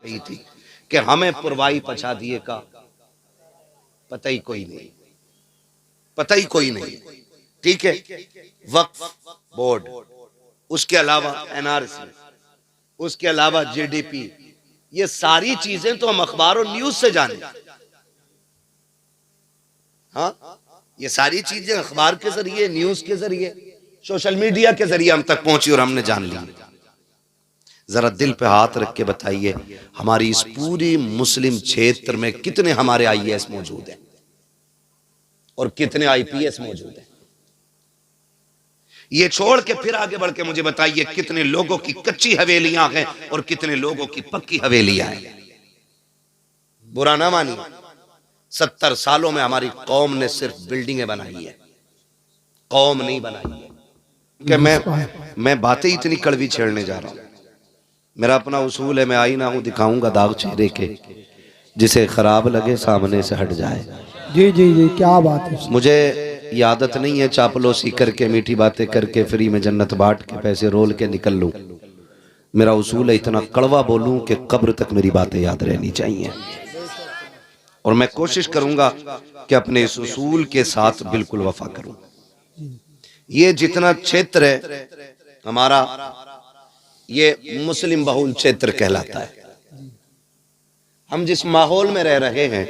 रही थी कि हमें पुरवाई पछा दिए का पता ही कोई नहीं, पता ही कोई नहीं। ठीक है, वक्फ बोर्ड, उसके अलावा एनआरसी, उसके अलावा जीडीपी, ये सारी चीजें तो हम अखबार और न्यूज से जाने। हाँ, ये सारी चीजें अखबार के जरिए, न्यूज के जरिए, सोशल मीडिया के जरिए हम तक पहुंची और हमने जान लिया। जरा दिल पे हाथ रख के बताइए, हमारी इस पूरी मुस्लिम क्षेत्र में कितने हमारे आईएएस मौजूद हैं और कितने आईपीएस मौजूद हैं? ये छोड़ के फिर आगे बढ़ के मुझे बताइए, कितने लोगों की कच्ची हवेलियां हैं और कितने लोगों की पक्की हवेलियां हैं? बुरा ना मानिए, 70 सालों में हमारी कौम ने सिर्फ बिल्डिंगें बनाई है, कौम नहीं बनाई है। कि मैं बातें इतनी कड़वी छेड़ने जा रहा हूं। मेरा अपना उसूल है, मैं आईना हूं, दिखाऊंगा दाग चेहरे के, जिसे खराब लगे सामने से हट जाए। जी जी जी, क्या बात है। मुझे ये आदत नहीं है चापलूसी करके, मीठी बातें करके, फ्री में जन्नत बांट के पैसे रोल के निकल लूं। मेरा उसूल है इतना कड़वा बोलूं कि कब्र तक मेरी बातें याद रहनी चाहिए, और मैं कोशिश करूंगा कि अपने इस उसूल के साथ बिल्कुल वफा करूं। ये जितना क्षेत्र है हमारा, ये मुस्लिम बहुल क्षेत्र कहलाता है। हम जिस माहौल में रह रहे हैं,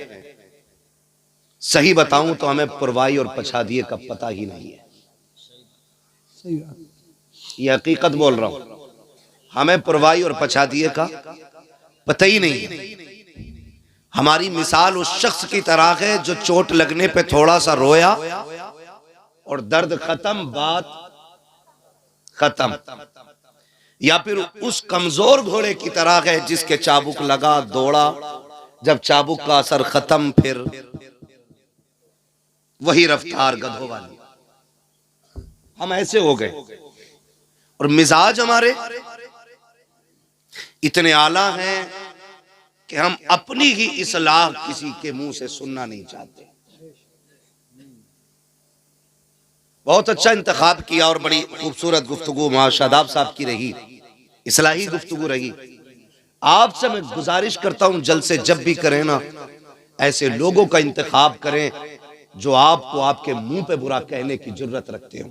सही बताऊं तो हमें पुरवाई और पछादिए का पता ही नहीं है। ये हकीकत बोल रहा हूं, हमें पुरवाई और पछादिए का पता ही नहीं है। हमारी मिसाल उस शख्स की तरह है जो चोट लगने पे थोड़ा सा रोया और दर्द खत्म, बात खत्म। या फिर उस कमजोर घोड़े की तरह है जिसके चाबुक लगा, दौड़ा, जब चाबुक का असर खत्म फिर वही रफ्तार गधों वाली। हम ऐसे हो गए, और मिजाज हमारे इतने आला हैं कि हम अपनी ही इस्लाह किसी के मुंह से सुनना नहीं चाहते। बहुत अच्छा इंतखाब किया और बड़ी खूबसूरत गुफ्तगू शादाब साहब की रही, इस्लाही गुफ्तगू रही। आपसे मैं गुजारिश करता हूं, जलसे जब भी करें ना, ऐसे लोगों का इंतखाब करें जो आपको आपके मुंह पे बुरा कहने की जुर्रत रखते हो।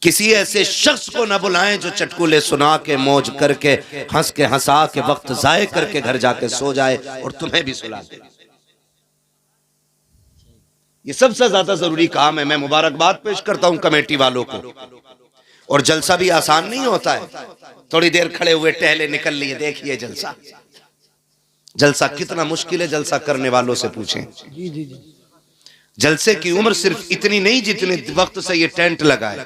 किसी ऐसे शख्स को न बुलाएं जो चटकुले सुना के, मौज करके, हंस के हंसा के, वक्त जाये करके घर जाके सो जाए और तुम्हें भी सुला दे। ये सबसे ज्यादा जरूरी काम है। मैं मुबारकबाद पेश करता हूं कमेटी वालों को। और जलसा भी आसान नहीं होता है, थोड़ी देर खड़े हुए टहले निकल लिए, देखिए जलसा, जलसा कितना मुश्किल है, जलसा करने वालों से पूछें। जी जी जी, जलसे की उम्र सिर्फ इतनी नहीं जितने वक्त से ये टेंट लगा है।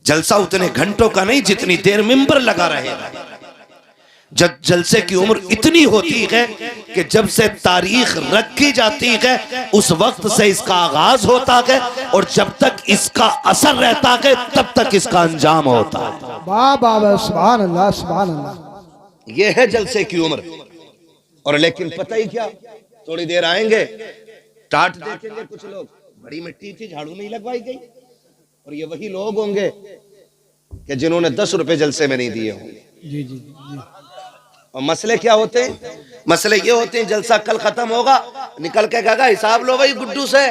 जलसा उतने घंटों का नहीं जितनी देर मिंबर लगा रहेगा। जब जलसे की उम्र इतनी होती है कि जब से तारीख रखी जाती है उस वक्त से इसका आगाज होता है, और जब तक इसका असर रहता है तब तक इसका अंजाम होता है। वाह वाह वाह, सुभान अल्लाह सुभान अल्लाह। ये है जलसे की उम्र। और लेकिन पता ही क्या, थोड़ी देर आएंगे, टाट देखेंगे कुछ लोग, बड़ी मिट्टी थी, झाड़ू नहीं लगवाई गई, और ये वही लोग होंगे कि जिन्होंने 10 रुपए जलसे में नहीं दिए होंगे। जी जी जी, और मसले क्या होते हैं? मसले ये होते हैं, जलसा कल खत्म होगा, निकल के कहेगा हिसाब लो भाई गुड्डू से।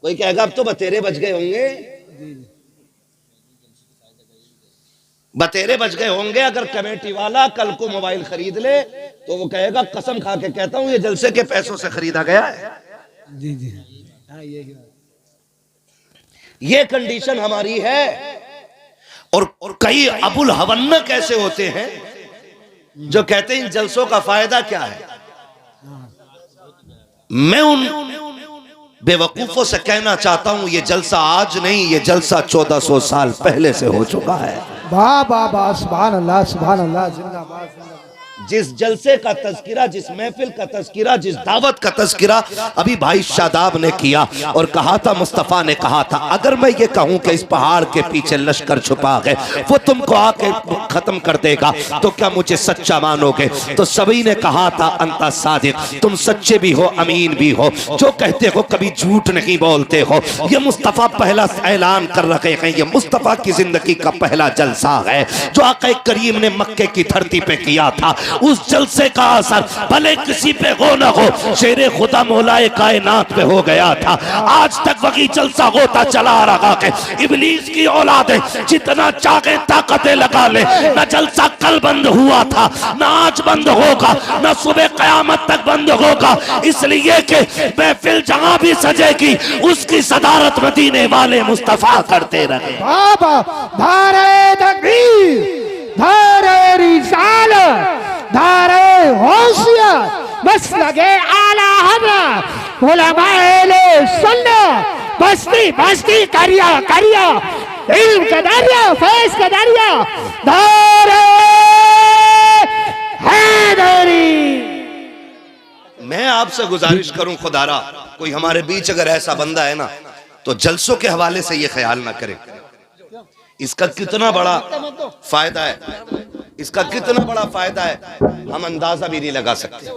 कोई कहेगा अब तो बतेरे बच गए होंगे, बतेरे बच गए होंगे। अगर कमेटी वाला कल को मोबाइल खरीद ले तो वो कहेगा कसम खा के कहता हूं ये जलसे के पैसों से खरीदा गया है। जी जी, ये कंडीशन हमारी है। और कई अबुल हवन्ना कैसे होते हैं जो कहते हैं इन जलसों का फायदा क्या है। मैं उन बेवकूफों से कहना चाहता हूं, ये जलसा आज नहीं, ये जलसा 1400 साल पहले से हो चुका है। वाह वाह वाह, सुभान अल्लाह सुभान अल्लाह, जिंदाबाद। जिस जलसे का तज़किरा, जिस महफिल का तज़किरा, जिस दावत का तज़किरा अभी भाई शादाब ने किया और कहा था, मुस्तफ़ा ने कहा था, अगर मैं ये कहूं कि इस पहाड़ के पीछे लश्कर छुपा गए, वो तुमको आके खत्म कर देगा, तो क्या मुझे सच्चा मानोगे? तो सभी ने कहा था, अंता सादिक, तुम सच्चे भी हो, अमीन भी हो, जो कहते हो कभी झूठ नहीं बोलते हो। ये मुस्तफ़ा पहला ऐलान कर रहे हैं, ये मुस्तफ़ा की जिंदगी का पहला जलसा है जो आक़ा करीम ने मक्के की धरती पे किया था। उस जलसे का असर भले किसी पे हो ना हो, शेरे खुदा मौलाए कायनात पे हो गया था। आज तक वही जलसा होता चला रहा है। इब्लीस की औलादे जितना चाहे ताकतें लगा ले, न जलसा कल बंद हुआ था, न आज बंद होगा, न सुबह कयामत तक बंद होगा, इसलिए कि महफिल जहां भी सजेगी उसकी सदारत मदीने वाले मुस्तफा करते रहे। बाबा धारे तकबीर, धारे रिसालत, धारे होशियार, बस लगे आला हज़रत उलमाए सुन्नत, बस्ती बस्ती करिया करिया, इल्म का दरिया, फैज़ का दरिया, धारे हैदरी। मैं आपसे गुजारिश करूं खुदारा, कोई हमारे बीच अगर ऐसा बंदा है ना, तो जलसों के हवाले से ये ख्याल ना करे इसका कितना बड़ा फायदा है, इसका कितना बड़ा फायदा है, हम अंदाजा भी नहीं लगा सकते।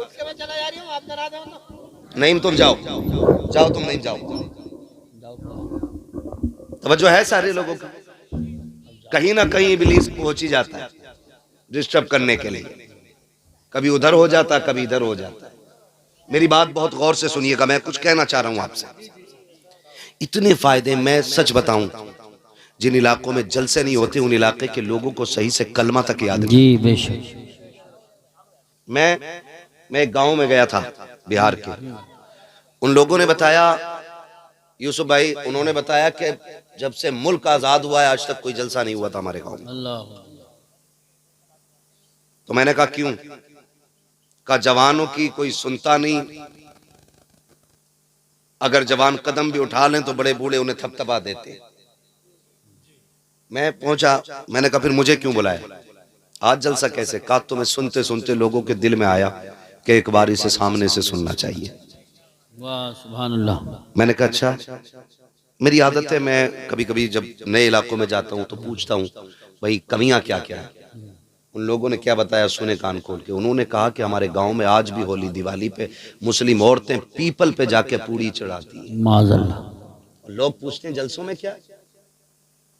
नहीं तुम जाओ जाओ, तुम नहीं जाओ, तवज्जो है सारे लोगों का, कहीं ना कहीं इब्लीस पहुंच ही जाता है डिस्टर्ब करने के लिए, कभी उधर हो जाता, कभी इधर हो जाता। मेरी बात बहुत गौर से सुनिएगा, मैं कुछ कहना चाह रहा हूं आपसे। इतने फायदे, मैं सच बताऊं, जिन इलाकों में जलसे नहीं होते उन इलाके के लोगों को सही से कलमा तक याद नहीं। जी बेशक। मैं एक गांव में गया था बिहार के, उन लोगों ने बताया, यूसुफ भाई, उन्होंने बताया कि जब से मुल्क आजाद हुआ है आज तक कोई जलसा नहीं हुआ था हमारे गांव में। अल्लाह। तो मैंने कहा क्यों? कहा जवानों की कोई सुनता नहीं, अगर जवान कदम भी उठा लें तो बड़े बूढ़े उन्हें थपथपा देते। मैं पहुंचा, मैंने कहा फिर मुझे क्यों बुलाया, आज जलसा कैसे? कहा तुम्हें सुनते सुनते लोगों के दिल में आया कि एक बार इसे सामने से सुनना चाहिए। वाह सुभान अल्लाह। मैंने कहा अच्छा, मेरी आदत है, मैं कभी कभी जब नए इलाकों में जाता हूं तो पूछता हूं भाई कमियां क्या क्या है। उन लोगों ने क्या बताया, सुने कान खोल के। उन्होंने कहा कि हमारे गांव में आज भी होली दिवाली पे मुस्लिम औरतें पीपल पे जाके पूड़ी चढ़ाती हैं। माज़अल्लाह। लोग पूछते हैं जलसों में क्या है,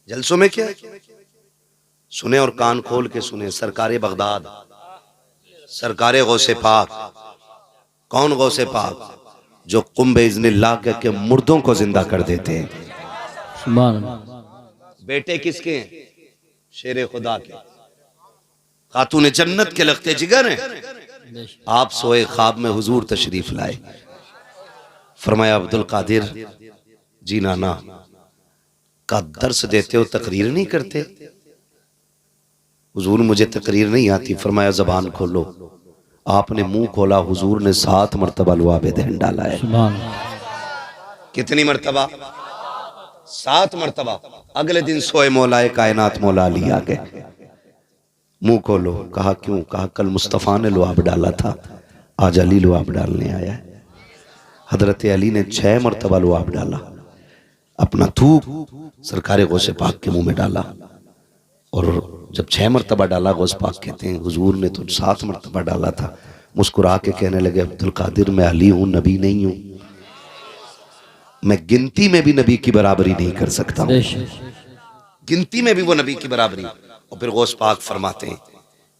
जलसों में क्या है? सुने और कान खोल के सुने। सरकारे बगदाद, सरकारे गौसे पाक, कौन गौसे पाक? जो कुंभे इज़्निल्लाह के मुर्दों को जिंदा कर देते हैं। सुभान अल्लाह। बेटे किसके हैं? शेरे खुदा के, खातून जन्नत के लगते जिगर हैं। आप सोए ख्वाब में हुजूर तशरीफ लाए, फरमाया अब्दुल कादिर जी नाना का दर्स देते हो, तकरीर नहीं करते? हुजूर मुझे तकरीर नहीं आती। फरमाया जबान खोलो। आपने मुंह खोला, हुजूर ने 7 मरतबा लुआबे दहन डाला है। कितनी मरतबा? 7 मरतबा। अगले दिन सोए मौलाए कायनात मौला अली आ गए। मुंह खोलो। कहा क्यों? कहा कल मुस्तफ़ा ने लुआब डाला था, आज अली लुआब डालने आया है। हजरत अली ने 6 मरतबा लुआब डाला, अपना थूक सरकारे गौसे पाक के मुंह में डाला, और जब 6 मरतबा डाला, गौस पाक कहते हैं हुजूर ने तो 7 मरतबा डाला था। मुस्कुरा के कहने लगे अब्दुल कादिर मैं अली हूं, नबी नहीं हूं, मैं गिनती में भी नबी की बराबरी नहीं कर सकता हूं, गिनती में भी वो नबी की बराबरी। और फिर गौस पाक फरमाते हैं,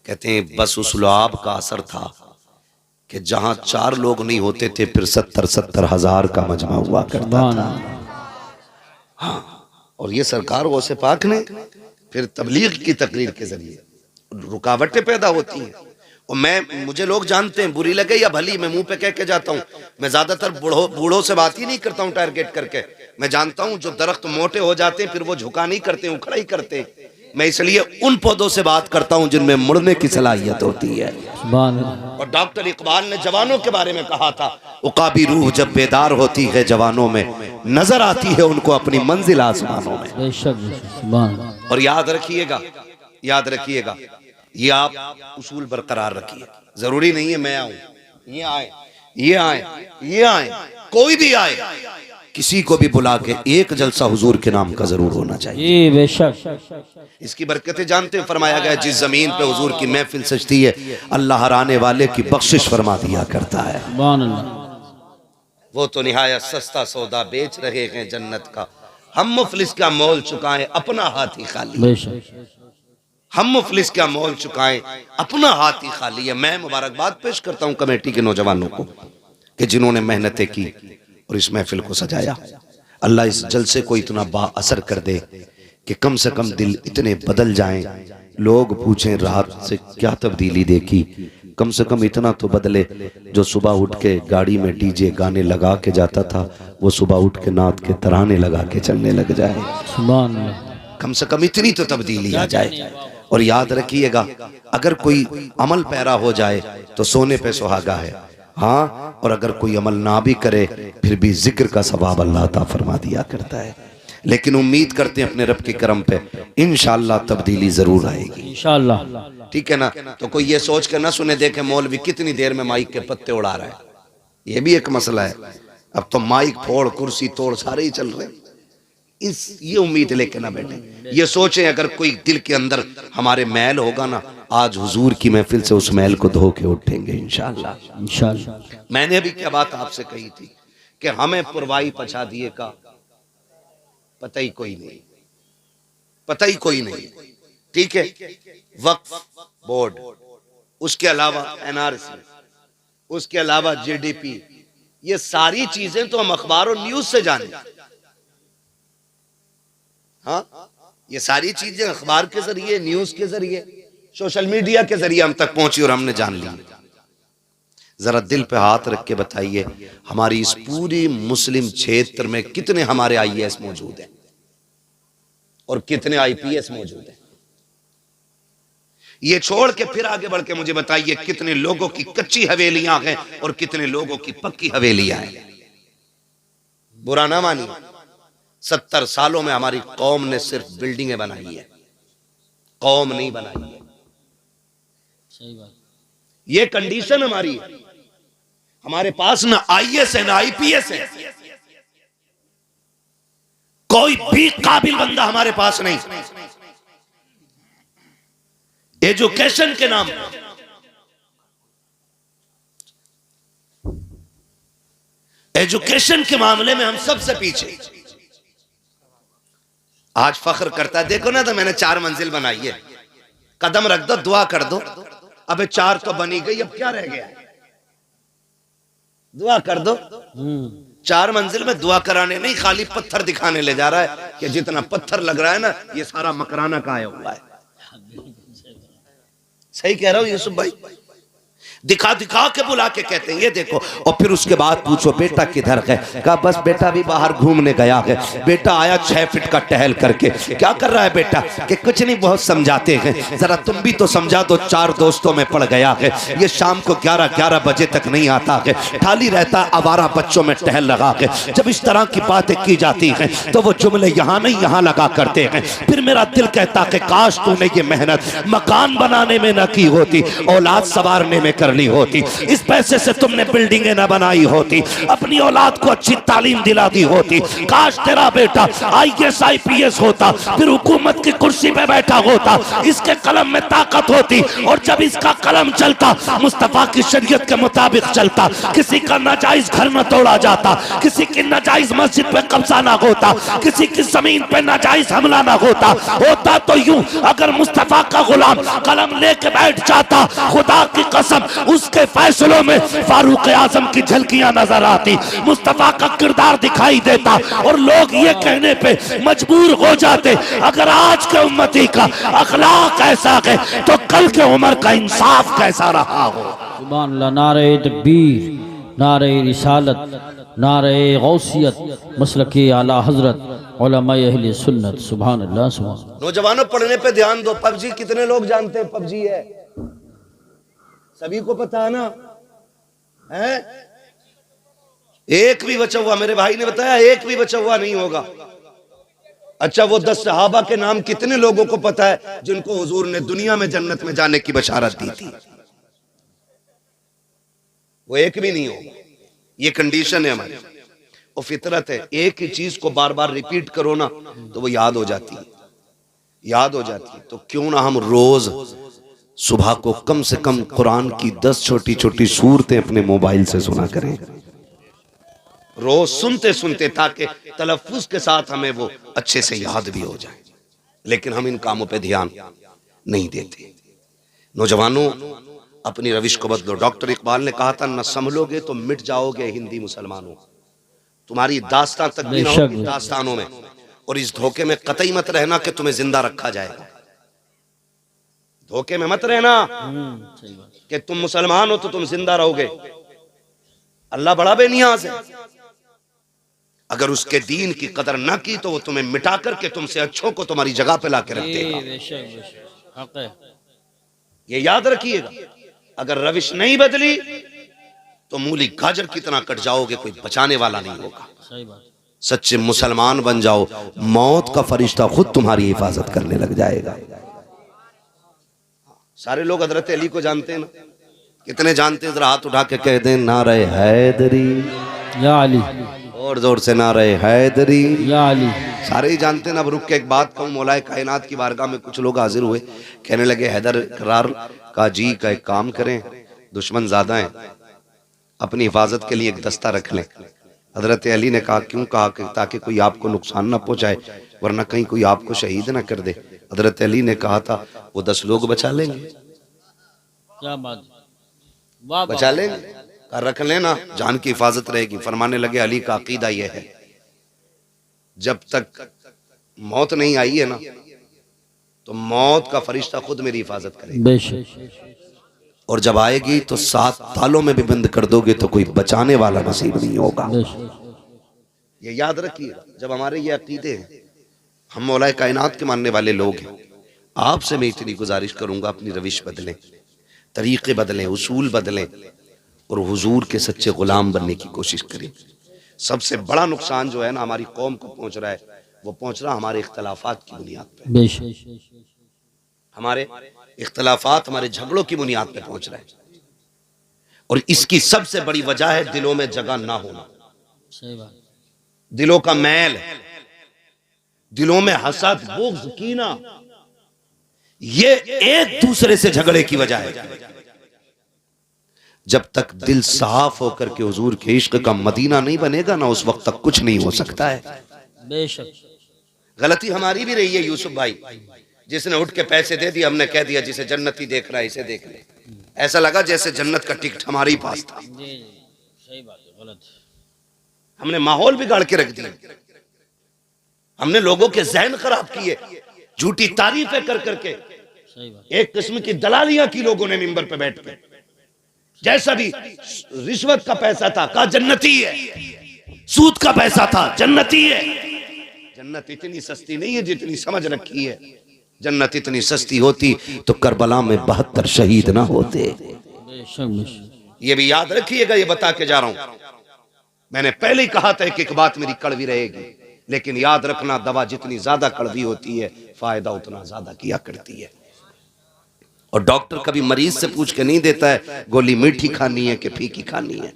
कहते हैं बस उस लुआब का असर था कि जहां 4 लोग नहीं होते थे फिर 70-70 हजार का मजमा हुआ करता था। हाँ, और ये सरकार गौसे पाक ने फिर तबलीग की तकरीर के जरिए रुकावटें पैदा होती हैं। और मुझे लोग जानते हैं, बुरी लगे या भली, मैं मुंह पे कह के जाता हूँ, मैं ज्यादातर बूढ़ों से बात ही नहीं करता हूँ टारगेट करके। मैं जानता हूँ जो दरख्त मोटे हो जाते हैं फिर वो झुका नहीं करते, उखड़ा ही करते हैं। मैं इसलिए उन पौधों से बात करता हूँ जिनमें मुड़ने की सलाहियत होती है। और डॉक्टर इकबाल ने जवानों के बारे में कहा था, उकाबी रूह जब बेदार होती है जवानों में, नजर आती है उनको अपनी मंजिल आसमानों में। और याद रखिएगा, याद रखिएगा, ये आप उसूल बरकरार रखिए। जरूरी नहीं है मैं आऊं, ये आए, ये आए, ये आए, कोई भी आए, किसी को भी बुला के एक जलसा हुजूर के नाम का जरूर होना चाहिए। जी बेशक। इसकी बरकतें जानते हैं, फरमाया गया जिस जमीन पे हुजूर की महफिल सजती है अल्लाह हराने वाले की बख्शिश फरमा दिया करता है। सुभान अल्लाह। वो तो निहायत सस्ता सौदा बेच रहे हैं जन्नत का, हम मुफलिस का मोल चुकाएं अपना हाथ ही खाली। बेशक। हम मुफलिस का मोल चुकाएं अपना हाथ ही खाली है। मैं मुबारकबाद पेश करता हूं कमेटी के नौजवानों को कि जिन्होंने मेहनतें की और इस महफिल को सजाया। अल्लाह इस जलसे को इतना बाअसर कर दे कि कम से कम दिल इतने बदल जाएं, लोग पूछें रात से क्या तब्दीली देखी। कम से कम इतना तो बदले, जो सुबह उठ के गाड़ी में डीजे गाने लगा के जाता था वो सुबह उठ के नात के तराने लगा के चलने लग जाए। सुभान अल्लाह। कम से कम इतनी तो तब्दीली आ जाए। और याद रखिएगा, अगर कोई अमल पैरा हो जाए तो सोने पे सुहागा है, हाँ, और अगर कोई अमल ना भी करे फिर भी जिक्र का सवाब अल्लाह अता फरमा दिया करता है। लेकिन उम्मीद करते हैं अपने रब के करम पे इंशाअल्लाह तब्दीली जरूर आएगी इंशाअल्लाह। ठीक है ना। तो कोई ये सोच कर ना सुने देखे मौलवी कितनी देर में माइक के पत्ते उड़ा रहा है, ये भी एक मसला है। अब तो माइक फोड़ कुर्सी तोड़ सारे ही चल रहे हैं। ये उम्मीद लेके ना बैठे, ये सोचें अगर कोई दिल के अंदर हमारे मैल होगा ना, आज हुजूर की महफिल से उस मैल को धो के उठेंगे इंशाअल्लाह। इंशाअल्लाह। मैंने अभी क्या बात आपसे कही थी कि हमें पुरवाई पछा दिए का पता ही कोई नहीं, पता ही कोई नहीं। ठीक है, वक्फ बोर्ड, उसके अलावा एनआरसी, उसके अलावा जीडीपी, ये सारी चीजें तो हम अखबार और न्यूज से जाने। हाँ, ये सारी चीजें अखबार के जरिए, न्यूज के जरिए, सोशल मीडिया के जरिए हम तक पहुंची और हमने जान लिया। जरा दिल पे हाथ रख के बताइए, हमारी इस पूरी मुस्लिम क्षेत्र में कितने हमारे आईएएस मौजूद हैं और कितने आईपीएस मौजूद हैं? ये छोड़ के फिर आगे बढ़ के मुझे बताइए कितने लोगों की कच्ची हवेलियां हैं और कितने लोगों की पक्की हवेलियां हैं। बुरा ना मानिए, 70 सालों में हमारी कौम ने सिर्फ बिल्डिंगें बनाई है, कौम नहीं बनाई है। सही बात। ये कंडीशन हमारी है। हमारे पास ना आईएएस है ना आईपीएस है, कोई भी काबिल बंदा हमारे पास नहीं। एजुकेशन के नाम पर, एजुकेशन के मामले में हम सबसे पीछे। आज फख्र करता है, देखो ना, तो मैंने 4 मंजिल बनाई है, कदम रख दो, दुआ कर दो। अबे 4 तो बनी गई, अब क्या रह गया? दुआ कर दो। 4 मंजिल में दुआ कराने नहीं, खाली पत्थर दिखाने ले जा रहा है कि जितना पत्थर लग रहा है ना, ये सारा मकराना का आया हुआ है। सही कह रहा हूं यूसुफ भाई? दिखा दिखा के बुला के कहते हैं ये देखो, और फिर उसके बाद पूछो बेटा किधर है? कहा बस बेटा भी बाहर घूमने गया है। बेटा आया 6 फीट का टहल करके। क्या कर रहा है बेटा? कि कुछ नहीं, बहुत समझाते हैं, जरा तुम भी तो समझा दो, 4 दोस्तों में पड़ गया है, ये शाम को 11 बजे तक नहीं आता है, खाली रहता आवारा बच्चों में टहल लगा है। जब इस तरह की बातें की जाती हैं तो वो जुमले यहाँ नहीं यहाँ लगा करते हैं। फिर मेरा दिल कहता कि काश तूने ये मेहनत मकान बनाने में न की होती, औलाद संवारने में करनी होती, इस पैसे से तुमने बिल्डिंगें न बनाई होती, अपनी औलाद को अच्छी तालीम दिला दी होती। काश तेरा बेटा आईएएस आईपीएस होता, फिर हुकूमत की कुर्सी पे बैठा होता, इसके कलम में ताकत होती, और जब इसका कलम चलता मुस्तफा की शरीयत के मुताबिक चलता, किसी का नाजायज घर न तोड़ा जाता, किसी की नाजायज मस्जिद पे कब्जा ना होता, किसी की जमीन पे नाजायज हमला ना होता। होता तो यूं, अगर मुस्तफा का गुलाम कलम लेके बैठ जाता, खुदा की कसम उसके फैसलों में फारूक आजम की झलकियां नजर आती, मुस्तफा का किरदार दिखाई देता, और लोग ये कहने पे मजबूर हो जाते अगर आज के उम्मती का अखलाक ऐसा है तो कल के उमर का इंसाफ कैसा रहा हो। सुभान अल्लाह। नारे तकबीर, नारे रिसालत, नारे गौसियत, मसलके आला हजरत उलमाए अहले सुन्नत। सुभान अल्लाह। सुभान। नौजवानों पढ़ने पे ध्यान दो। पबजी कितने लोग जानते हैं? पबजी है, सभी को पता है ना? है? एक भी बचा हुआ, मेरे भाई ने बताया, एक भी बचा हुआ नहीं होगा। अच्छा, वो 10 सहाबा के नाम कितने लोगों को पता है जिनको हुजूर ने दुनिया में जन्नत में जाने की बशारत दी थी? वो एक भी नहीं होगा। ये कंडीशन है हमारी, वो फितरत है। एक ही चीज को बार बार रिपीट करो ना तो वो याद हो जाती है, याद हो जाती है। तो क्यों ना हम रोज सुबह को कम से कम कुरान की 10 छोटी छोटी सूरतें अपने मोबाइल से सुना करें, रोज सुनते सुनते, ताकि तलफ्फुज के साथ हमें वो अच्छे से याद भी हो जाए। लेकिन हम इन कामों पे ध्यान नहीं देते। नौजवानों, अपनी रविश को बदलो। डॉक्टर इकबाल ने कहा था, न संभलोगे तो मिट जाओगे हिंदी मुसलमानों, तुम्हारी दास्तां तक भी ना होगी दास्तानों में। और इस धोखे में कतई मत रहना कि तुम्हें जिंदा रखा जाएगा। धोखे में मत रहना कि तुम मुसलमान हो तो तुम जिंदा रहोगे। अल्लाह बड़ा बेनियाज है। अगर उसके दीन की कदर ना की तो वो तुम्हें मिटा करके तुमसे अच्छों को तुम्हारी जगह पे ला के रख देगा। ये याद रखिएगा। अगर रविश नहीं बदली तो मूली गाजर की तरह कट जाओगे, कोई बचाने वाला नहीं होगा। सच्चे मुसलमान बन जाओ, मौत का फरिश्ता खुद तुम्हारी हिफाजत करने लग जाएगा। सारे लोग हजरत अली को जानते हैं ना? कितने जानते हैं? जरा हाथ उठा के कह दें, नारे हैदरी या अली, और जोर से नारे हैदरी या अली। सारे ही जानते हैं ना। अब रुक के एक बात कहूं, मौलाए कायनात की बारगाह में कुछ लोग हाजिर हुए, कहने लगे हैदर करार का जी का एक काम करें, दुश्मन ज्यादा हैं, अपनी हिफाजत के लिए एक दस्ता रख लें। हजरत अली ने कहा, क्यों? कहा कि ताकि कोई आपको नुकसान ना पहुंचाए, वरना कहीं कोई आपको शहीद ना कर दे। हजरत अली ने कहा था, वो 10 लोग बचा लेंगे। क्या बात, वाह, बचा लेंगे, कहा रख लेना, जान की हिफाजत रहेगी। फरमाने लगे, अली का अकीदा यह है, जब तक मौत नहीं आई है ना तो मौत का फरिश्ता खुद मेरी हिफाजत करेगा। बेशक। और जब आएगी तो 7 तालों में भी बंद कर दोगे तो कोई बचाने वाला नसीब नहीं होगा। ये याद रखिएगा। जब हमारे ये अकीदे हैं, हम मौलाए कायनात के मानने वाले लोग हैं, आपसे मैं इतनी गुजारिश करूंगा, अपनी रविश बदलें, तरीके बदलें, उसूल बदलें और हुजूर के सच्चे गुलाम बनने की कोशिश करें। सबसे बड़ा नुकसान जो है ना हमारी कौम को पहुंच रहा है, वो पहुंच रहा हमारे इख्तलाफात की बुनियाद पे। बेशक। हमारे इख्तलाफात, हमारे झगड़ों की बुनियाद पे पहुंच रहा है। और इसकी सबसे बड़ी वजह है दिलों में जगह ना होना। सही बात। दिलों का मैल, दिलों में हसद, बुग़्ज़, कीना, ये एक दूसरे से झगड़े की वजह है। जब तक दिल साफ होकर के हुजूर के इश्क का मदीना नहीं बनेगा ना, उस वक्त तक कुछ नहीं हो सकता है। बेशक। गलती हमारी भी रही है यूसुफ भाई, जिसने उठ के पैसे दे दिए, हमने कह दिया जिसे जन्नती देख रहा है इसे देख ले। ऐसा लगा जैसे जन्नत का टिकट हमारे ही पास था। सही बात है, गलत। हमने माहौल बिगाड़ के रख दिया, हमने लोगों के जहन खराब किए, झूठी तारीफें कर करके। सही बात। एक किस्म की दलालियां की लोगों ने मिंबर पे बैठ के। जैसा भी रिश्वत का पैसा था कहा जन्नती है, सूद का पैसा था जन्नती है। जन्नत इतनी सस्ती नहीं है जितनी समझ रखी है। जन्नत इतनी सस्ती होती तो करबला में 72 शहीद ना होते। ये भी याद रखिएगा, ये बता के जा रहा हूं। मैंने पहले ही कहा था कि एक बात मेरी कड़वी रहेगी, लेकिन याद रखना, दवा जितनी ज्यादा कड़वी होती है फायदा उतना ज्यादा किया करती है। और डॉक्टर कभी मरीज से पूछ के नहीं देता है गोली मीठी खानी है कि फीकी खानी है,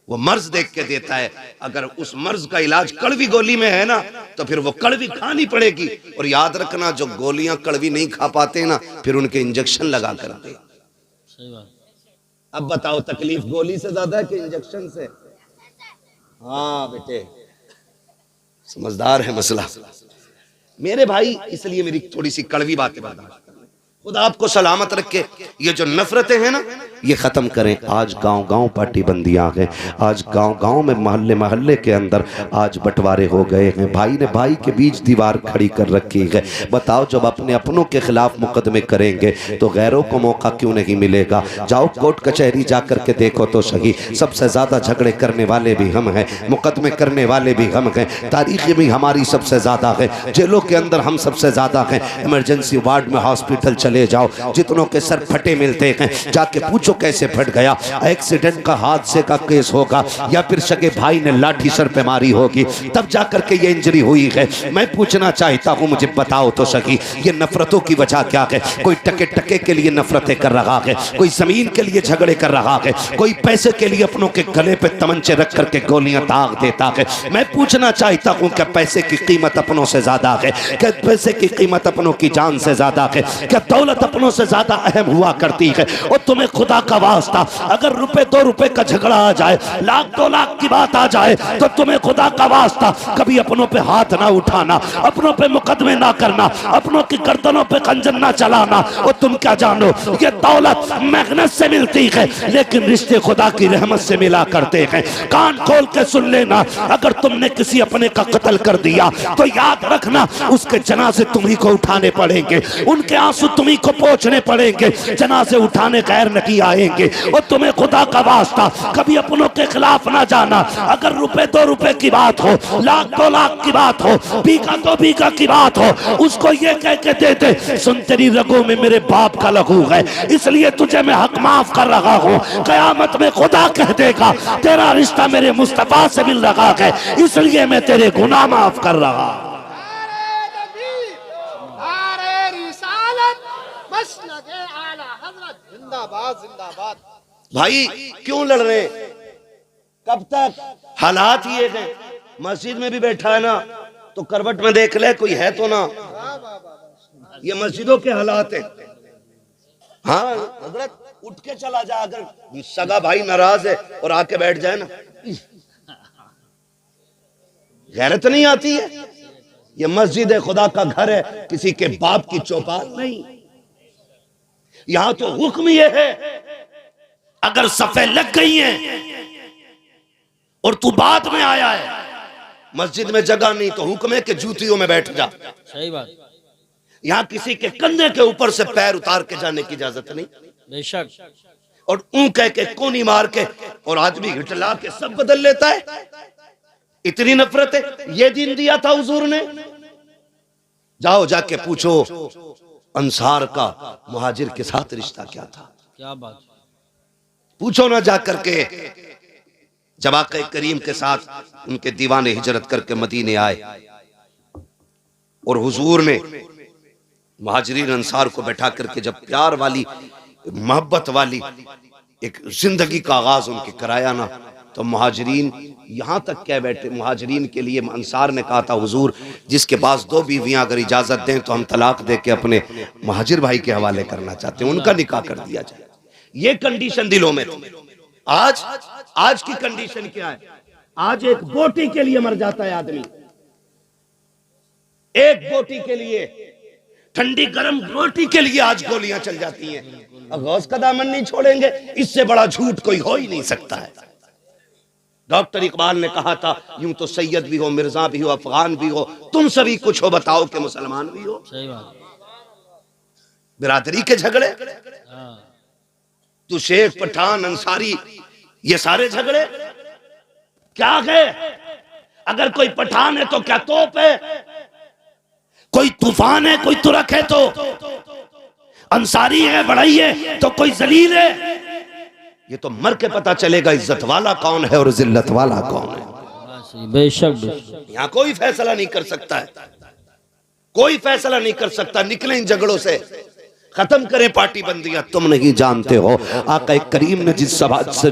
वो मर्ज देख के देता है। अगर उस मर्ज का इलाज कड़वी गोली में है ना तो फिर वो कड़वी खानी पड़ेगी। और याद रखना, जो गोलियां कड़वी नहीं खा पाते ना, फिर उनके इंजेक्शन लगा कर दे। सही बात। अब बताओ, तकलीफ गोली से ज्यादा है कि इंजेक्शन से? हाँ बेटे, समझदार है मसला मेरे भाई, इसलिए मेरी थोड़ी सी कड़वी बातें बर्दाश्त। खुदा आपको सलामत रखे। ये जो नफरतें हैं ना, ये खत्म करें। आज गांव-गांव पार्टी बंदियां हैं, आज गांव-गांव में मोहल्ले मोहल्ले के अंदर आज बंटवारे हो गए हैं। भाई ने भाई के बीच दीवार खड़ी कर रखी है। बताओ, जब अपने अपनों के खिलाफ मुकदमे करेंगे तो गैरों को मौका क्यों नहीं मिलेगा? जाओ कोर्ट कचहरी जाकर के देखो तो सही, सबसे ज्यादा झगड़े करने वाले भी हम हैं, मुकदमे करने वाले भी हम हैं, तारीख में हमारी सबसे ज्यादा है, जेलों के अंदर हम सबसे ज्यादा हैं। इमरजेंसी वार्ड में हॉस्पिटल चले जाओ, जितनों के सर फटे मिलते हैं, जाके पूछो जो कैसे फट गया, एक्सीडेंट का, हादसे का केस होगा, या फिर सगे भाई ने लाठी सर पे मारी होगी, तब जाकर के ये इंजरी हुई है। मैं पूछना चाहता हूँ, मुझे बताओ तो सही, ये नफरतों की वजह क्या है? कोई टके टके के लिए नफरतें कर रहा है, कोई जमीन के लिए झगड़े कर रहा है, कोई पैसे के लिए अपनों के गले पे तमंचे रख करके गोलियां दाग देता है। मैं पूछना चाहता हूँ, क्या पैसे की कीमत अपनों से ज्यादा है? क्या पैसे की कीमत अपनों की जान से ज्यादा है? क्या दौलत अपनों से ज्यादा अहम हुआ करती है? और तुम्हें खुदा का वास्ता, अगर रुपए 2 रुपए का झगड़ा आ जाए, लाख 2 लाख की बात आ जाए, तो तुम्हें खुदा का वास्ता कभी अपनों पे हाथ ना उठाना, अपनों पे मुकदमे ना करना, अपनों की गर्दनों पे खंजर ना चलाना। और तुम क्या जानो, ये दौलत मेहनत से मिलती है, लेकिन रिश्ते खुदा की रहमत से मिला करते हैं। कान खोल के सुन लेना, अगर तुमने किसी अपने का कत्ल कर दिया तो याद रखना, उसके जनाजे तुम्ही को उठाने पड़ेंगे, उनके आंसू तुम्ही को पोंछने पड़ेंगे, जनाजे उठाने गैर नहीं आएंगे। और तुम्हें खुदा का वास्ता कभी अपनों के खिलाफ ना जाना। अगर रुपए 2 रुपए की बात हो, लाख 2 लाख की बात हो, बीघा 2 बीघा की बात हो, उसको ये कह के दे दे, सुन तेरी रगों में मेरे बाप का लहू है, इसलिए तुझे मैं हक माफ कर रहा हूँ। कयामत में खुदा कह देगा, तेरा रिश्ता मेरे मुस्तफा से मिल रहा है, इसलिए मैं तेरे गुनाह माफ कर रहा हूँ। भाई क्यों लड़ रहे? कब तक? हालात ये है। मस्जिद में भी बैठा है ना, तो करवट में देख ले, कोई है तो ना। ये मस्जिदों के हालात है। हाँ हजरत, उठ के चला जा, अगर सगा भाई नाराज है और आके बैठ जाए ना, गैरत नहीं आती है। ये मस्जिद है, खुदा का घर है, किसी के बाप की चौपाल नहीं। यहां तो हुक्म ये है, अगर सफे लग गई हैं और तू बाद में आया है, मस्जिद में जगह नहीं तो हुक्म है कि जूतियों में बैठ जा। सही बात। यहां किसी के कंधे के ऊपर से पैर उतार के जाने की इजाजत नहीं। बेशक। और ऊं कह के कोनी मार के और आदमी हिटला के सब बदल लेता है। इतनी नफरत है। ये दीन दिया था हुजूर ने। जाओ जाके पूछो अंसार का मुहाजिर के साथ रिश्ता क्या था। क्या बात। पूछो ना जा करके। जब आका करीम के साथ उनके दीवाने हिजरत करके मदीने आए और हुजूर ने मुहाजिरीन अंसार को बैठा करके जब प्यार वाली मोहब्बत वाली एक जिंदगी का आगाज उनके कराया ना, तो मुहाजिरीन यहां तक कह बैठे, मुहाजिरीन के लिए अंसार ने कहा था हुजूर जिसके पास 2 बीवियां अगर इजाजत दें तो हम तलाक दे के अपने मुहाजिर भाई के हवाले करना चाहते हैं, उनका निकाह कर दिया जाए। ये कंडीशन दिलों में थी। आज की कंडीशन क्या है? आज एक बोटी के लिए मर जाता है आदमी, एक बोटी के लिए, ठंडी गर्म रोटी के लिए आज गोलियां चल जाती हैं। अब गौस का दामन नहीं छोड़ेंगे, इससे बड़ा झूठ कोई हो ही नहीं सकता है। डॉक्टर इकबाल ने कहा था यूं तो सैयद भी हो, मिर्जा भी हो, अफगान भी हो, तुम सभी कुछ हो, बताओ कि मुसलमान भी हो। सही बात। बिरादरी के झगड़े, तू शेख पठान अंसारी, ये सारे झगड़े क्या है? अगर कोई पठान है तो क्या तोप है, कोई तूफान है, कोई तुरक है तो अंसारी है, बड़ाई है तो कोई जलील है। ये तो मर के पता चलेगा इज्जत वाला कौन है और जिल्लत वाला कौन है। बेशक। यहां कोई फैसला नहीं कर सकता है, कोई फैसला नहीं कर सकता। निकले इन झगड़ों से, खत्म करें पार्टी बंदियां। तुम नहीं जानते हो आका करीम ने जिस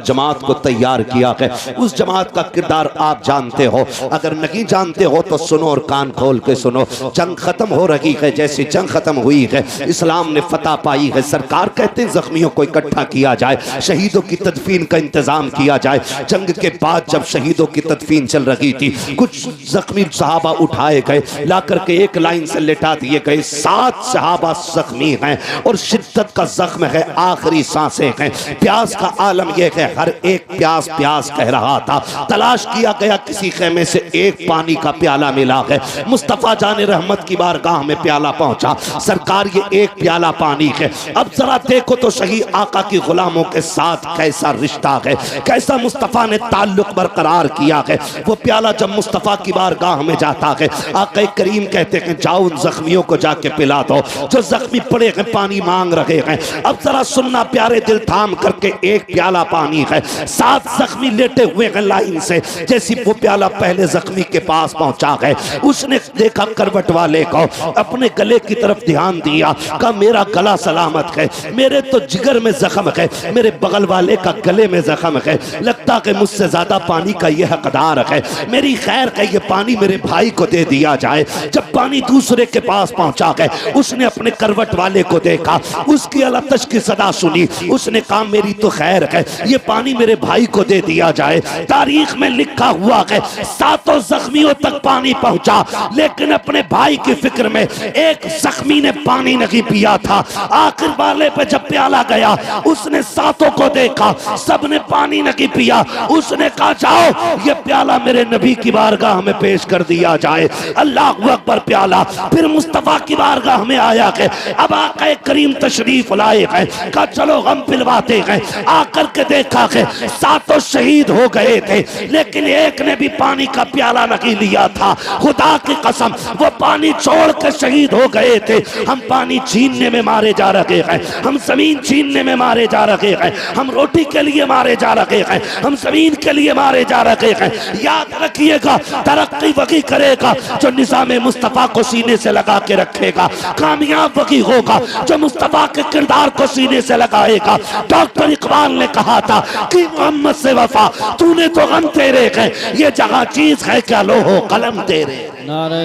जमात को तैयार किया है उस जमात का किरदार आप जानते हो। अगर नहीं जानते हो तो सुनो और कान खोल के सुनो। जंग खत्म हो रही है, जैसे जंग खत्म हुई है इस्लाम ने फतह पाई है। सरकार कहते हैं जख्मियों को इकट्ठा किया जाए, शहीदों की तदफीन का इंतजाम किया जाए। जंग के बाद जब शहीदों की तदफीन चल रही थी, कुछ जख्मी सहाबा उठाए गए, ला करके एक लाइन से लेटा दिए गए। 7 सहाबा जख्मी हैं और शिद्दत का जख्म है, आखिरी सांसें हैं। प्यास का आलम यह है, हर एक प्यास प्यास कह रहा था। तलाश किया गया, किसी खेमे से एक पानी का प्याला मिला है। मुस्तफा जाने रहमत की बारगाह में प्याला पहुंचा। सरकार ये एक प्याला पानी है। अब जरा देखो तो सही आका की गुलामों के साथ कैसा रिश्ता है, कैसा मुस्तफा ने ताल्लुक बरकरार किया है। वो प्याला जब मुस्तफा की बारगाह में जाता है, आका करीम कहते हैं जाओ उन जख्मियों को जाके पिला दो जो जख्मी पड़े हैं, पानी मांग रहे हैं। अब जरा सुनना प्यारे दिल, थाम करके एक प्याला पानी है। 7 जख्मी लेटे हुए हैं लाइन से। जैसी वो प्याला पहले जख्मी के पास पहुंचा है, उसने देखा करवट वाले को, अपने गले की तरफ ध्यान दिया, कहा मेरा गला सलामत है, मेरे तो जिगर में जख्म है, मेरे बगल वाले का गले में जख्म है, लगता कि मुझसे ज्यादा पानी का ये हकदार है, मेरी खैर है ये पानी मेरे भाई को दे दिया जाए। जब पानी दूसरे के पास पहुंचा है, उसने अपने करवट वाले को देखा, उसकी अलतश की सदा सुनी, उसने कहा मेरी तो खैर है, ये पानी मेरे भाई को दे दिया जाए। तारीख में लिखा हुआ है 7 जख्मियों तक पानी पहुंचा, लेकिन अपने भाई की फिक्र में एक जख्मी ने पानी नहीं पिया था। आखिर वाले पे जब प्याला गया, उसने 7 को देखा, सबने पानी नहीं पिया। उसने कहा जाओ ये प्याला मेरे नबी की बारगाह में पेश कर दिया जाए। अल्लाह अकबर। प्याला फिर मुस्तफा की बारगाह में आया है। अब आका करीम तशरीफ लाए हैं, कहा चलो हम पिलवाते हैं। आकर के देखा है 7 शहीद हो गए थे, लेकिन एक ने भी पानी का प्याला नहीं लिया था। खुदा की कसम वो पानी छोड़ के शहीद हो गए थे। हम पानी छीनने में मारे जा रहे हैं, हम जमीन छीनने में मारे जा रहे हैं, हम रोटी के लिए मारे जा रहे हैं, हम जमीन के लिए मारे जा रहे हैं। याद रखिएगा, तरक्की वही करेगा जो निज़ाम मुस्तफा को सीने से लगा के रखेगा। कामयाब वही होगा जो मुस्तफा के किरदार को सीने से लगाएगा। डॉक्टर इकबाल ने कहा था कि मोहम्मद से वफा तूने तो गम तेरे है, ये जगह चीज है क्या लो हो कलम तेरे। नारे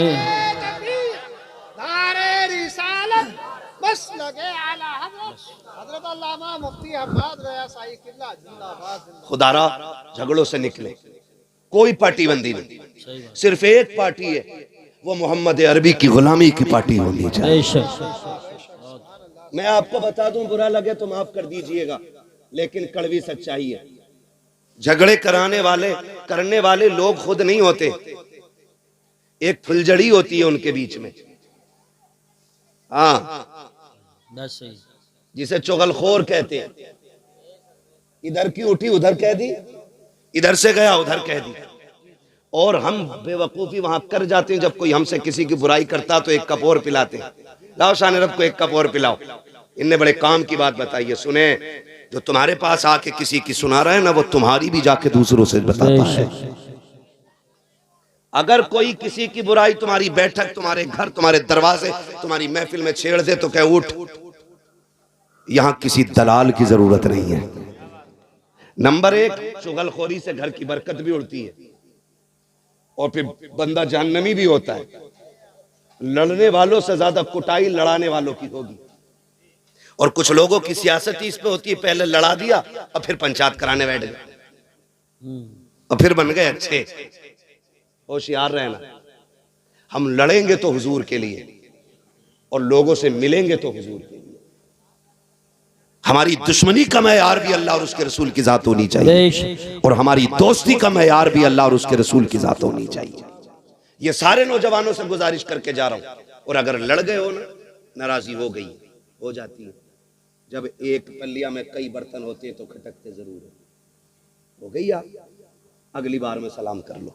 नारे रिसालत बस लगे आला हजरत अल्लामा मुफ्ती अहमद रज़ा साईं किबला जिंदाबाद। खुदारा झगड़ों से निकले, कोई पार्टी बंदी नहीं, सिर्फ एक पार्टी है, वो मोहम्मद अरबी की गुलामी की पार्टी होनी चाहिए। मैं आपको बता दूं, बुरा लगे तो माफ कर दीजिएगा, लेकिन कड़वी सच्चाई है। झगड़े करने वाले लोग खुद नहीं होते, एक फुलझड़ी होती है उनके बीच में। हाँ, जिसे चुगलखोर कहते हैं। इधर की उठी उधर कह दी, इधर से गया उधर कह दी, और हम बेवकूफी वहां कर जाते हैं। जब कोई हमसे किसी की बुराई करता तो एक कप और पिलाते हैं, लाओ शान रब को एक कप और पिलाओ। इनने बड़े काम की बात बताई है, सुने। जो तुम्हारे पास आके किसी की सुना रहा है ना, वो तुम्हारी भी जाके दूसरों से बताता है। अगर कोई किसी की बुराई तुम्हारी बैठक, तुम्हारे घर, तुम्हारे दरवाजे, तुम्हारी महफिल में छेड़ दे तो कह उठ, यहां किसी दलाल की जरूरत नहीं है। नंबर 1, चुगलखोरी से घर की बरकत भी उड़ती है और फिर बंदा जहन्नमी भी होता है। लड़ने वालों से ज्यादा कुटाई लड़ाने वालों की होगी। और कुछ लोगों की सियासत इस पे होती है, पहले लड़ा दिया और फिर पंचायत कराने बैठ गए और फिर बन गए अच्छे। होशियार रहना, हम लड़ेंगे तो हुजूर के लिए और लोगों से मिलेंगे तो हुजूर के लिए। हमारी दुश्मनी का मैयार भी अल्लाह और उसके रसूल की जात होनी चाहिए, और हमारी दोस्ती का मैयार भी अल्लाह और उसके रसूल की जात होनी चाहिए। ये सारे नौजवानों से गुजारिश करके जा रहा हूं। और अगर लड़ गए हो ना, नाराजगी हो गई, हो जाती है। जब एक पल्लिया में कई बर्तन होते हैं तो खटकते जरूर हो गई। आप अगली बार में सलाम कर लो।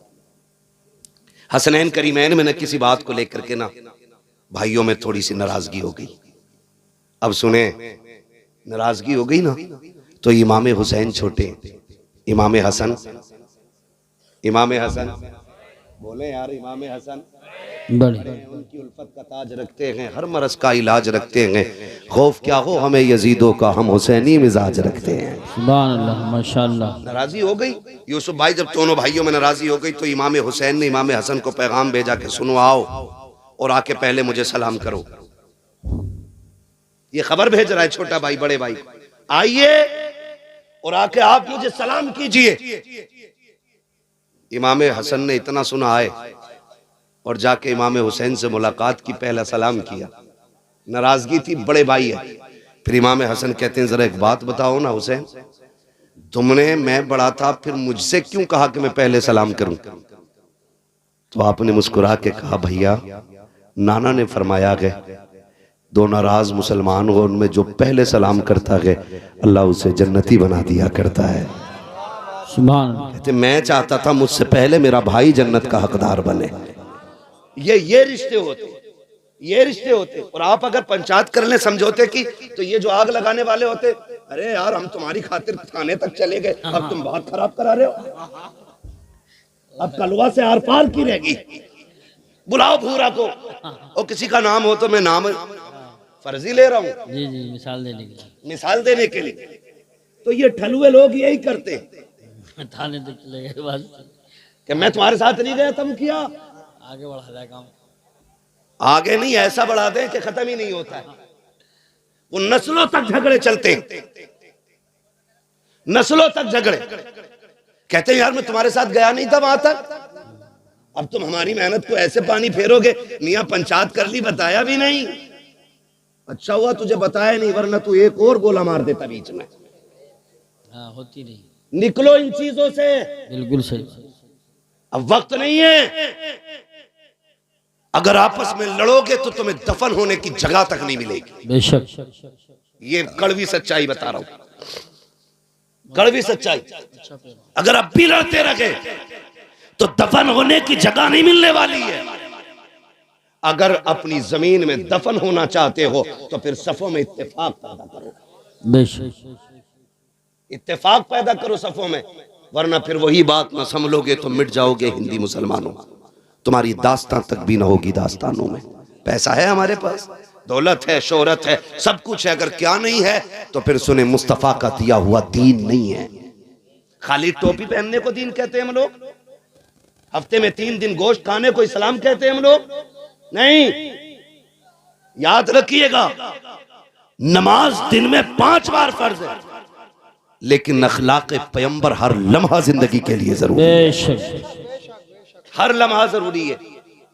हसनैन करीमैन में न किसी बात को लेकर के ना भाइयों में थोड़ी सी नाराजगी हो गई। अब सुने, नाराजगी हो गई ना तो इमाम हुसैन छोटे, इमाम हसन बोले यार, इमाम हसन उनकी उल्फत का ताज रखते हैं, हर मरज का इलाज रखते हैं। खौफ क्या हो हमें यजीदों का, हम हुसैनी मिजाज रखते हैं। सुभान अल्लाह, माशाअल्लाह। नाराजी हो गई यूसुफ भाई, जब दोनों भाइयों में नाराजी हो गई तो इमाम हुसैन ने इमाम हसन को पैगाम भेजा कि सुनो, आओ और आके पहले मुझे सलाम करो। ये खबर भेज रहा है छोटा भाई बड़े भाई, आइए और आके आप मुझे सलाम कीजिए। इमाम हसन ने इतना सुना आए और जाके इमाम हुसैन से मुलाकात की, पहला सलाम किया। नाराजगी थी, बड़े भाई है। फिर इमाम हसन कहते हैं, जरा एक बात बताओ ना हुसैन, तुमने, मैं बड़ा था, फिर मुझसे क्यों कहा कि मैं पहले सलाम करूं? तो आपने मुस्कुरा के कहा, भैया नाना ने फरमाया है, दो नाराज मुसलमान हो उनमें जो पहले सलाम करता है अल्लाह उसे जन्नती बना दिया करता है। कहते मैं चाहता था मुझसे पहले मेरा भाई जन्नत का हकदार बने। ये रिश्ते होते, ये रिश्ते होते। और आप अगर पंचायत कर लें समझौते की, तो ये जो आग लगाने वाले होते, अरे यार हम तुम्हारी खातिर थाने तक चले गए, अब तुम बात खराब करा रहे हो, अब कलवा से आर पार की रहेगी। बुलाओ भूरा को, और किसी का नाम हो तो मैं नाम फर्जी ले रहा हूँ, जी जी, मिसाल देने के लिए, मिसाल देने के लिए। तो ये ठलुए लोग यही करते थाने तक चले गए, बस कि मैं तुम्हारे साथ नहीं गया था मुखिया, आगे बढ़ा जाए काम। आगे नहीं, ऐसा बढ़ा दें कि खत्म ही नहीं होता है। वो नस्लों तक झगड़े चलते हैं, नस्लों तक झगड़े। कहते हैं यार मैं तुम्हारे साथ गया नहीं था वहां तक, अब तुम हमारी मेहनत को ऐसे पानी फेरोगे। मियां पंचायत कर ली, बताया भी नहीं। अच्छा हुआ तुझे बताया नहीं, वरना तू एक और गोला मार देता बीच में। हाँ, होती नहीं। निकलो इन चीजों से, बिल्कुल सही। अब वक्त नहीं है। अगर आपस में लड़ोगे तो तुम्हें दफन होने की जगह तक नहीं मिलेगी। बेशक, ये कड़वी सच्चाई बता रहा हूं, कड़वी सच्चाई। अगर अब भी लड़ते रहे तो दफन होने की जगह नहीं मिलने वाली है। अगर अपनी जमीन में दफन होना चाहते हो तो फिर सफों में इत्तेफाक पैदा करो। बेशक, इत्तेफाक पैदा करो सफों में, वरना फिर वही बात ना संभलोगे तो मिट जाओगे हिंदी मुसलमानों। तुम्हारी दास्तां तक भी ना होगी दास्तानों में। पैसा है हमारे पास, दौलत है, शोहरत है, सब कुछ है, अगर क्या नहीं है तो फिर सुने मुस्तफा का दिया हुआ दीन नहीं है। खाली टोपी पहनने को दीन कहते हैं हम लोग, हफ्ते में 3 दिन गोश्त खाने को इस्लाम कहते हैं हम लोग, नहीं। याद रखिएगा, नमाज दिन में 5 बार फर्ज है, लेकिन अखलाक पैगंबर हर लम्हा जिंदगी के लिए जरूरी है। बेशक, हर लम्हा जरूरी है।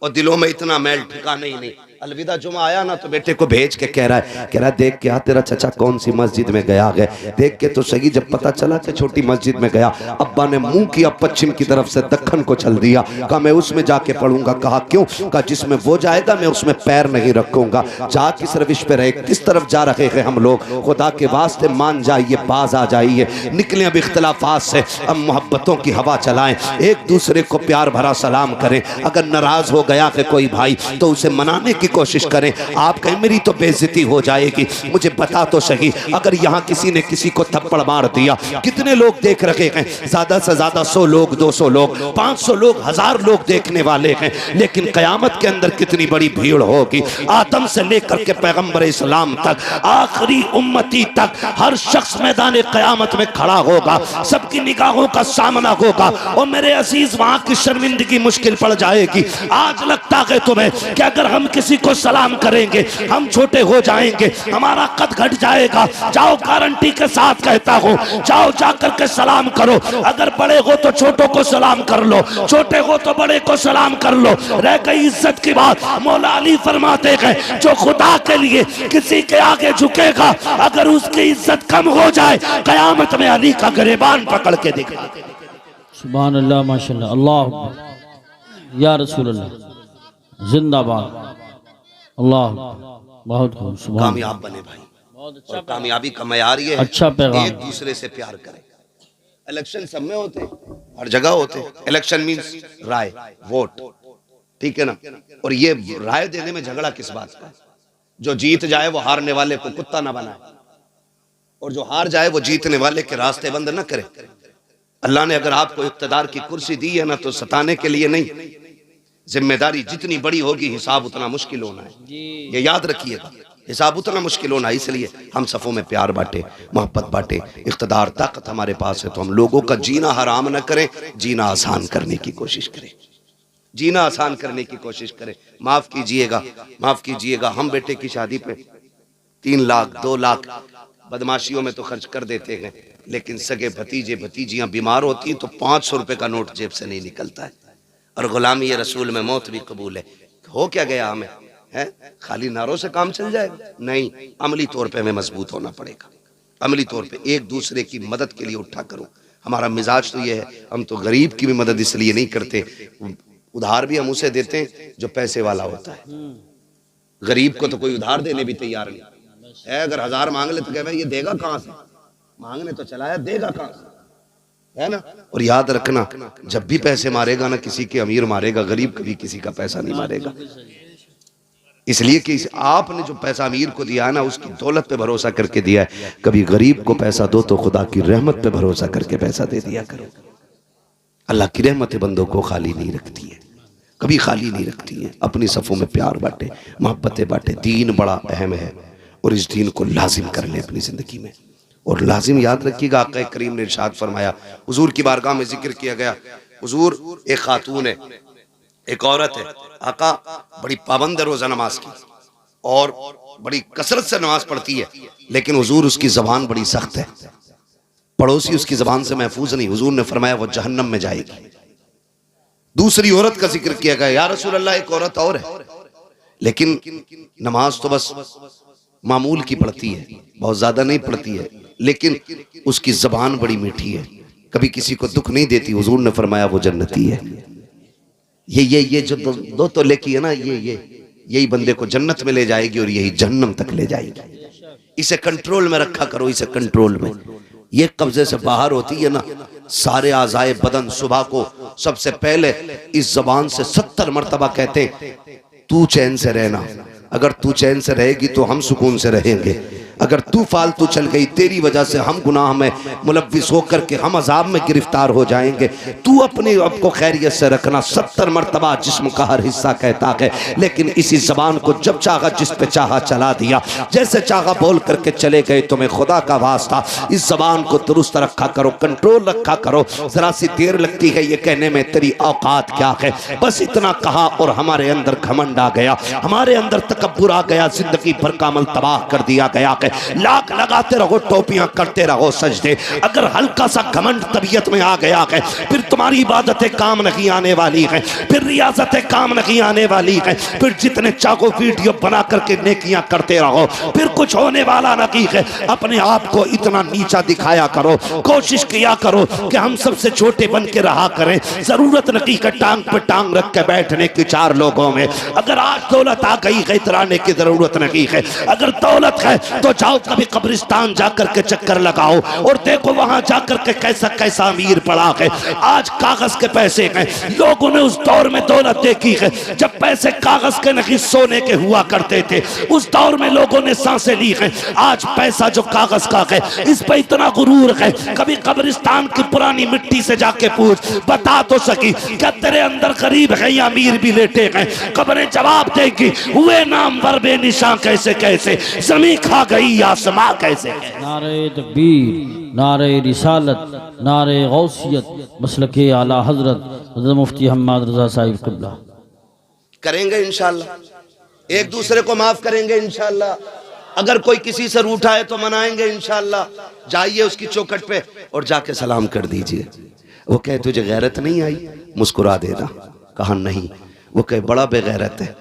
और दिलों में इतना मैल ठिकाना ही नहीं। अलविदा जुमा आया ना तो बेटे को भेज के कह रहा है देख क्या तेरा चचा कौन सी मस्जिद में गया है, देख के तो सही। जब पता चला कि छोटी मस्जिद में गया, अब्बा ने मुंह किया पश्चिम की तरफ से दक्खन को चल दिया। कहा मैं उसमें जाके पढ़ूंगा। कहा क्यों? कहा जिसमें वो जाएगा मैं उसमें पैर नहीं रखूंगा। जा किस रविश पे रहे, किस तरफ जा रहे हैं हम लोग, खुदा के वास्ते मान जाइए, बाज आ जाइए, निकले अब इख्तलाफात से, अब मोहब्बतों की हवा चलाएं, एक दूसरे को प्यार भरा सलाम करें। अगर नाराज हो गया है कोई भाई तो उसे मनाने की कोशिश करें। आप कहें मेरी तो बेइज्जती हो जाएगी, मुझे बता तो सही, अगर यहाँ किसी ने किसी को थप्पड़ मार दिया, कितने लोग देख रखे हैं? ज्यादा से ज्यादा 100 लोग, 200 लोग, 500 लोग, 1000 लोग देखने वाले हैं। लेकिन कयामत के अंदर कितनी बड़ी भीड़ होगी। आदम से लेकर के पैगंबर इस्लाम तक, आखिरी उम्मती तक, हर शख्स मैदान कयामत में खड़ा होगा, सबकी निगाहों का सामना होगा। और मेरे अजीज वहां की शर्मिंदगी मुश्किल पड़ जाएगी। आज लगता है तुम्हें कि अगर हम किसी को सलाम करेंगे हम छोटे हो जाएंगे, हमारा कद घट जाएगा। जाओ, गारंटी के साथ कहता हूं, जाओ जाकर के सलाम करो। अगर बड़े हो तो छोटों को सलाम कर लो, छोटे हो तो बड़े को सलाम कर लो। रह गई इज्जत की बात, मौला अली फरमाते हैं जो खुदा के लिए किसी के आगे झुकेगा, अगर उसकी इज्जत कम हो जाए, कयामत में अली का गिरबान पकड़ के दिखा। सुभान अल्लाह, माशाअल्लाह, अल्लाह या रसूल अल्लाह, जिंदाबाद, अल्लाह, बहुत खूब, सुभान। कामयाब बने भाई, और कामयाबी का मयार ये है अच्छा पैगाम। एक दूसरे से प्यार करें। इलेक्शन सब में होते हैं, हर जगह होते हैं। इलेक्शन मींस राय, वोट, ठीक है ना। और ये राय देने में झगड़ा किस बात का? जो जीत जाए वो हारने वाले को कुत्ता ना बनाए, और जो हार जाए वो जीतने वाले के रास्ते बंद न करे। अल्लाह ने अगर आपको इख्तिदार की कुर्सी दी है ना तो सताने के लिए नहीं, जिम्मेदारी जितनी बड़ी होगी हिसाब उतना मुश्किल होना है। ये याद रखिएगा, हिसाब उतना मुश्किल होना है। इसलिए हम सफ़ों में प्यार बांटे, मोहब्बत बांटे। इख्तिदार ताकत हमारे पास है तो हम लोगों का जीना हराम न करें, जीना आसान करने की कोशिश करें, जीना आसान करने की कोशिश करें। माफ कीजिएगा, माफ कीजिएगा, हम बेटे की शादी पे 3 लाख 2 लाख बदमाशियों में तो खर्च कर देते हैं, लेकिन सगे भतीजे भतीजियां बीमार होती हैं तो 500 रुपए का नोट जेब से नहीं निकलता है। और गुलामी ये रसूल में मौत भी कबूल है। हो क्या गया हमें, है खाली नारों से काम चल जाएगा? नहीं, अमली तौर पे हमें मजबूत होना पड़ेगा। अमली तौर पे एक दूसरे की मदद के लिए उठा करो। हमारा मिजाज तो ये है, हम तो गरीब की भी मदद इसलिए नहीं करते, उधार भी हम उसे देते हैं जो पैसे वाला होता है। गरीब को तो कोई उधार देने भी तैयार नहीं है। अगर 1000 मांग ले तो कह भाई ये देगा कहां से, मांगने तो चलाया, देगा कहां से, है ना। और याद रखना, जब भी पैसे मारेगा ना किसी के अमीर मारेगा, गरीब कभी किसी का पैसा नहीं मारेगा। इसलिए कि आपने जो पैसा अमीर को दिया है ना, उसकी दौलत पे भरोसा करके दिया है। कभी गरीब को पैसा दो तो खुदा की रहमत पे भरोसा करके पैसा दे दिया करो। अल्लाह की रहमत बंदों को खाली नहीं रखती है, कभी खाली नहीं रखती है। अपनी सफ़ों में प्यार बांटे, मोहब्बतें बांटे। दीन बड़ा अहम है और इस दीन को लाजिम कर ले अपनी ज़िंदगी में। और लाजिम याद रखिएगा, आका करीम ने इरशाद फरमाया, हुजूर की बारगाह में जिक्र किया गया, हुजूर एक खातून है, एक औरत है, आका बड़ी पाबंद है रोज़ा नमाज की और बड़ी कसरत से नमाज पढ़ती है, लेकिन हुजूर उसकी ज़बान बड़ी सख्त है, पड़ोसी उसकी ज़बान से महफूज नहीं। हुजूर ने फरमाया वो जहन्नम में जाएगी। दूसरी औरत का जिक्र किया गया, या रसूल अल्लाह एक औरत और है, लेकिन नमाज तो बस मामूल की पढ़ती है, बहुत ज्यादा नहीं पढ़ती है, लेकिन उसकी ज़बान बड़ी मीठी है, कभी किसी को दुख नहीं देती। हुजूर ने फरमाया वो जन्नती है। ये जो दो तो लेकी है ना, यही बंदे को जन्नत में ले जाएगी और यही जहन्नम तक ले जाएगी। इसे कंट्रोल में रखा करो, इसे कंट्रोल में। ये कब्जे से बाहर होती है ना, सारे आज़ाए बदन सुबह को सबसे पहले इस ज़बान से 70 मरतबा कहते तू चैन से रहना, अगर तू चैन से रहेगी तो हम सुकून से रहेंगे, अगर तू फालतू चल गई तेरी वजह से हम गुनाह में मुलव्विस होकर के हम अजाब में गिरफ्तार हो जाएंगे। तू अपने आप को खैरियत से रखना। 70 मरतबा जिस्म का हर हिस्सा कहता है, लेकिन इसी जबान को जब चाहा जिस पे चाहा चला दिया, जैसे चाहा बोल करके चले गए। तुम्हें खुदा का वास्ता इस जबान को दुरुस्त रखा करो, कंट्रोल रखा करो। जरा सी देर लगती है ये कहने में तेरी औकात क्या है, बस इतना कहा और हमारे अंदर घमंड आ गया, हमारे अंदर तकब्बुर आ गया, जिंदगी भर का अमल तबाह कर दिया गया है। लाख लगाते रहो, टोपियां करते रहो सजदे, अगर हल्का सा घमंड तबीयत में आ गया है, फिर तुम्हारी इबादतें काम नहीं आने वाली है, फिर रियाजतें काम नहीं आने वाली है, फिर जितने चाहो वीडियो बना करके नेकियां करते रहो, फिर कुछ होने वाला नहीं है। अपने आप को इतना नीचा दिखाया करो, कोशिश किया करो कि हम सबसे छोटे बन के रहा करें। जरूरत नहीं है टांग पे टांग रख के बैठने की चार लोगों में। अगर आज दौलत आ गई है, इतराने की जरूरत नहीं है। अगर दौलत है तो जाओ कभी कब्रिस्तान जाकर के चक्कर लगाओ और देखो वहां जाकर के कैसा कैसा अमीर पड़ा है। आज कागज के पैसे हैं, लोगों ने उस दौर में दौलत देखी है जब पैसे कागज के नहीं सोने के हुआ करते थे, उस दौर में लोगों ने सांसें ली हैं। आज पैसा जो कागज का है, इस पे इतना गुरूर है। कभी कब्रिस्तान की पुरानी मिट्टी से जाके पूछ, बता तो सकी क्या तेरे अंदर गरीब है या अमीर भी लेटे हैं? कब्रें जवाब देगी, हुए नामवर बेनिशान कैसे कैसे, जमीन खा गई आसमां कैसे। नारे तकबीर, नारे रिसालत, नारे गौसियत, मसलके आला हजरत हज़रत मुफ्ती हम्माद रज़ा साहिब क़िबला। करेंगे इंशाअल्लाह, एक दूसरे को माफ करेंगे इंशाअल्लाह। अगर कोई किसी से रूठा है तो मनाएंगे इंशाअल्लाह। जाइए उसकी चौखट पे और जाके सलाम कर दीजिए। वो कहे तुझे गैरत नहीं आई, मुस्कुरा देना। कहा नहीं। वो कहे बड़ा बेगैरत है,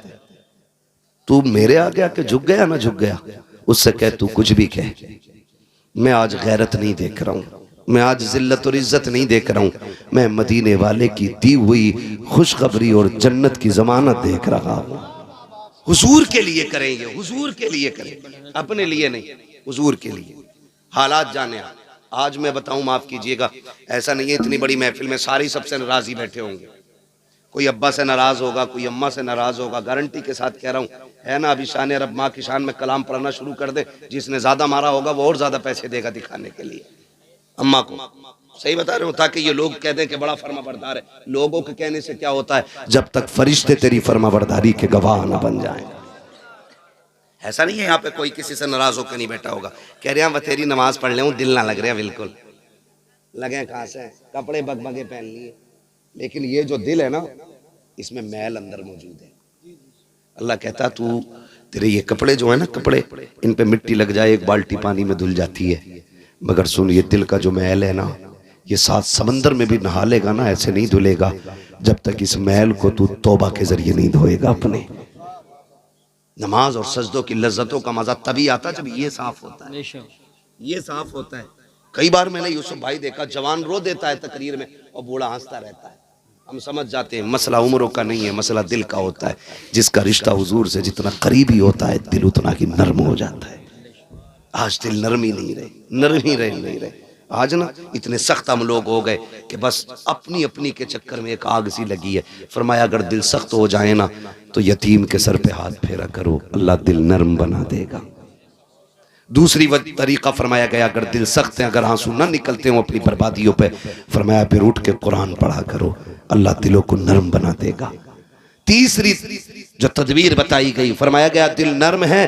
तू मेरे आगे आके झुक गया ना झुक गया। उससे कह तू कुछ भी कह, मैं आज गैरत नहीं देख रहा हूँ, मैं आज जिल्लत और इज्जत नहीं देख रहा हूँ, मैं मदीने वाले की दी हुई खुशखबरी और जन्नत की जमानत देख रहा हूँ। हुजूर के लिए करेंगे, हुजूर के लिए करें, अपने लिए नहीं, हुजूर के लिए। हालात जाने आज मैं बताऊं, माफ कीजिएगा, ऐसा नहीं है इतनी बड़ी महफिल में सारी सबसे नाराज ही बैठे होंगे। कोई अब्बा से नाराज होगा, कोई अम्मा से नाराज होगा, गारंटी के साथ कह रहा हूँ, है ना। अभी शान रब माँ की शान में कलाम पढ़ना शुरू कर दे, जिसने ज्यादा मारा होगा वो और ज्यादा पैसे देगा दिखाने के लिए अम्मा को। सही बता रहे हो, ताकि ये लोग कह दें कि बड़ा फर्माबरदार है। लोगों के कहने से क्या होता है, जब तक फरिश्ते तेरी फर्माबरदारी के गवाह ना बन जाए। ऐसा नहीं है यहाँ पे कोई किसी से नाराज होकर नहीं बैठा होगा। कह रहे हैं वह तेरी नमाज पढ़ ले, दिल ना लग रहा, बिल्कुल लगे कहाँ से, कपड़े बगबगे पहन लिए, लेकिन ये जो दिल है ना, इसमें मैल अंदर मौजूद है। अल्लाह कहता तू तेरे ये कपड़े जो है ना, कपड़े इन पे मिट्टी लग जाए, एक बाल्टी पानी में धुल जाती है, मगर सुन ये दिल का जो मैल है ना, ये 7 समंदर में भी नहा लेगा ना, ऐसे नहीं धुलेगा जब तक इस मैल को तू तौबा के जरिए नहीं धोएगा। अपने नमाज और सजदों की लज्जतों का मजा तभी आता जब ये साफ होता है, ये साफ होता है। कई बार मैंने यूसुफ भाई देखा, जवान रो देता है तकरीर में और बूढ़ा हंसता रहता है। हम समझ जाते हैं मसला उम्रों का नहीं है, मसला दिल का होता है। जिसका रिश्ता हुजूर से जितना करीबी होता है, दिल उतना ही नर्म हो जाता है। आज दिल नरम ही नहीं रहे, नरम ही रहे नहीं रहे। आज ना इतने सख्त हम लोग हो गए कि बस अपनी अपनी के चक्कर में एक आग सी लगी है। फरमाया अगर दिल सख्त हो जाए ना तो यतीम के सर पे हाथ फेरा करो, अल्लाह दिल नरम बना देगा। दूसरी तरीका फरमाया गया अगर दिल सख्त है, अगर आंसू ना निकलते हो अपनी बर्बादियों पे, फरमाया फिर उठ के कुरान पढ़ा करो, अल्लाह दिलों को नरम बना देगा। तीसरी जो तदबीर बताई गई, फरमाया गया दिल नरम है,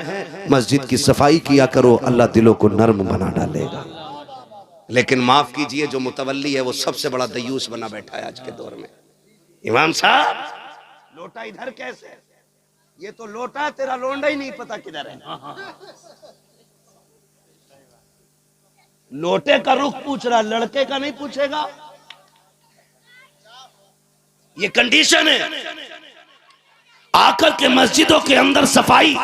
मस्जिद की सफाई किया करो, अल्लाह दिलों को नरम बना डालेगा। लेकिन माफ कीजिए जो मुतवल्ली है वो सबसे बड़ा दयूस बना बैठा है आज के दौर में। इमाम साहब लोटा इधर कैसे, ये तो लोटा तेरा लोंडा ही नहीं पता किधर है। लोटे का रुख पूछ रहा, लड़के का नहीं पूछेगा। ये कंडीशन है। आकर के मस्जिदों के अंदर सफाई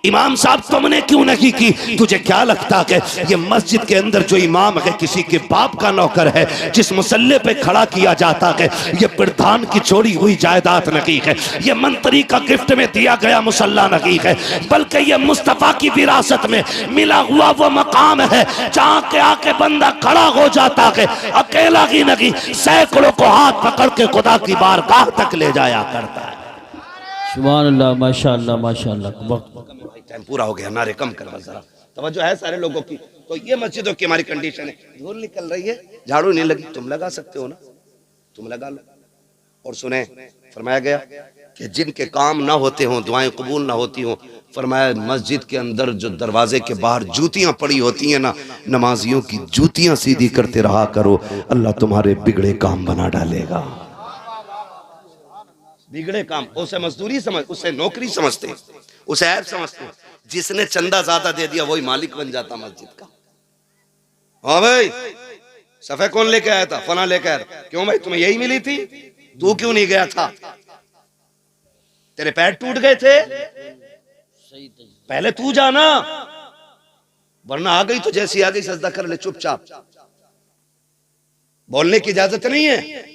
इमाम साहब तुमने क्यों नहीं की? तुझे क्या लगता है ये मस्जिद के अंदर जो इमाम है किसी के बाप का नौकर है, जिस मुसल्ले पे खड़ा किया जाता है ये प्रधान की चोरी हुई जायदाद नहीं है, ये मंत्री का गिफ्ट में दिया गया मुसल्ला नहीं है, बल्कि ये मुस्तफा की विरासत में मिला हुआ वो मकाम है जहाँ के आके बंदा खड़ा हो जाता है, अकेला ही नहीं सैकड़ों को हाथ पकड़ के खुदा की बारगाह तक ले जाया करता है। सुभान अल्लाह, माशाअल्लाह माशाअल्लाह। टाइम पूरा हो गया, नारे कम कर बस जरा तवज्जो है सारे लोगों की। तो ये मस्जिदों की हमारी कंडीशन है। धूल निकल रही है, झाड़ू नहीं लगी, तुम लगा सकते हो ना, तुम लगा लो। और सुने फरमाया गया कि जिनके काम ना होते हों, दुआएं कबूल ना होती हों, फरमाया मस्जिद के अंदर जो दरवाजे के बाहर जूतियां पड़ी होती हैं ना, नमाजियों की जूतियां सीधी करते रहा करो, अल्लाह तुम्हारे बिगड़े काम बना डालेगा। बिगड़े काम उसे मजदूरी समझ, उसे नौकरी समझते, उसे ऐप समझते। जिसने चंदा ज्यादा दे दिया वही मालिक बन जाता मस्जिद का। हाँ भाई सफे कौन लेके आया था? फला लेके आया था। क्यों भाई तुम्हें यही मिली थी, तू क्यों नहीं गया था? तेरे पैर टूट गए थे, पहले तू जाना, वरना आ गई तो जैसी आ गई सजदा कर ले चुपचाप। बोलने की इजाजत नहीं है,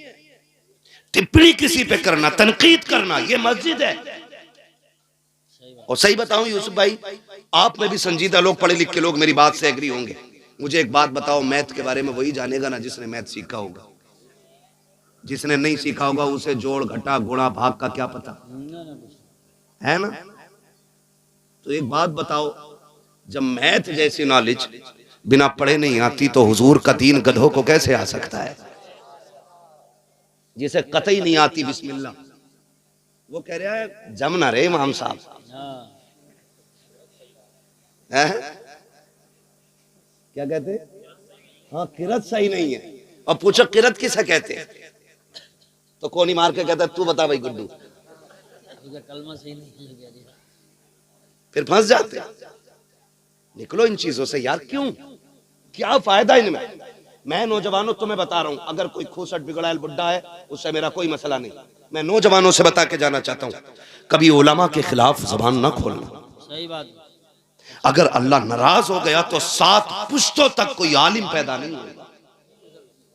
टिप्पणी किसी पे करना, तनकीद करना, ये मस्जिद है। और सही बताऊं यूसुफ भाई, आप में भी संजीदा लोग, पढ़े लिखे लोग मेरी बात से एग्री होंगे। मुझे एक बात बताओ, मैथ के बारे में वही जानेगा ना जिसने मैथ सीखा होगा। जिसने नहीं सीखा होगा उसे जोड़ घटा गुणा भाग का क्या पता है ना। तो एक बात बताओ, जब मैथ जैसी नॉलेज बिना पढ़े नहीं आती तो हुजूर का दीन गधों को कैसे आ सकता है? जिसे कतई नहीं आती बिस्मिल्लाह, वो कह रहा है जम ना रे इमाम साहब। क्या कहते? हाँ किरत सही नहीं है। और पूछो किरत किसे कहते हैं, तो कौन ही मार के कहता तू बता भाई गुड्डू, कलमा सही नहीं है, फिर फंस जाते। निकलो इन चीजों से यार, क्यों, क्या फायदा इनमें? मैं नौजवानों तुम्हें बता रहा हूं, अगर कोई खूसट बिगड़ायल बुड्ढा है उससे मेरा कोई मसला नहीं। मैं नौजवानों से बता के जाना चाहता हूं, कभी उलमा के खिलाफ जबान ना खोलना। सही बात। अगर अल्लाह नाराज हो गया तो 7 पुश्तों तक कोई आलिम पैदा नहीं होगा।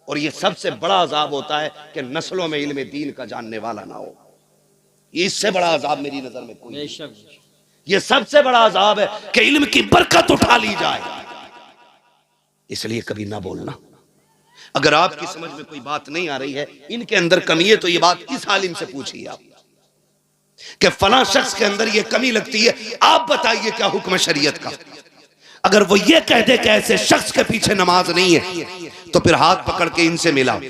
और ये सबसे बड़ा अजाब होता है कि नस्लों में इल्म दीन का जानने वाला ना हो। इससे बड़ा अजाब मेरी नजर में कोई नहीं। ये सबसे बड़ा अजाब है कि इल्म की बरकत उठा ली जाए। इसलिए कभी ना बोलना। अगर आपकी समझ में कोई बात नहीं आ रही है, इनके अंदर कमी है, तो ये बात इस आलिम से पूछिए आप कि फला शख्स के अंदर ये कमी लगती है, आप बताइए क्या हुक्म शरीयत का। अगर वो ये कह दे कि ऐसे शख्स के पीछे नमाज नहीं है, तो फिर हाथ पकड़ के इनसे मिला,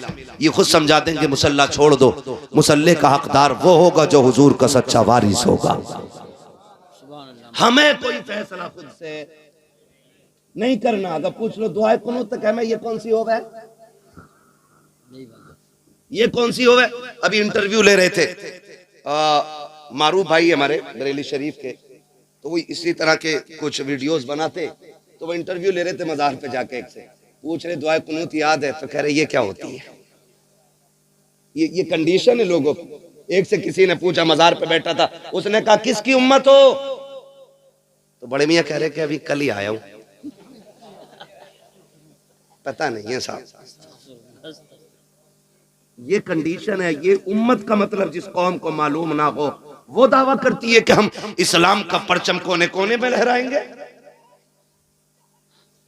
ये खुद समझा देंगे मुसल्ला छोड़ दो। मुसल्ले का हकदार वो होगा जो हुजूर का सच्चा वारिस होगा। हमें कोई फैसला खुद से नहीं करना। अगर पूछ लो दुआए कुनूत तक हमें, ये कौन सी होवे, ये कौन सी होवे? अभी इंटरव्यू ले रहे थे मारूफ भाई हमारे बरेली शरीफ के, तो वो इसी तरह के कुछ वीडियोस बनाते, तो वो इंटरव्यू ले रहे थे मजार पे जाके, एक से पूछ रहे दुआए कुनूत याद है? तो कह रहे ये क्या होती है? ये कंडीशन है लोगों की। एक से किसी ने पूछा, मजार पे बैठा था, उसने कहा किसकी उम्मत हो? तो बड़े मियाँ कह रहे कि अभी कल ही आया हूं। पता नहीं है साहब, ये कंडीशन है। ये उम्मत का मतलब जिस कौम को मालूम ना हो, वो दावा करती है कि हम इस्लाम का परचम कोने कोने में लहराएंगे।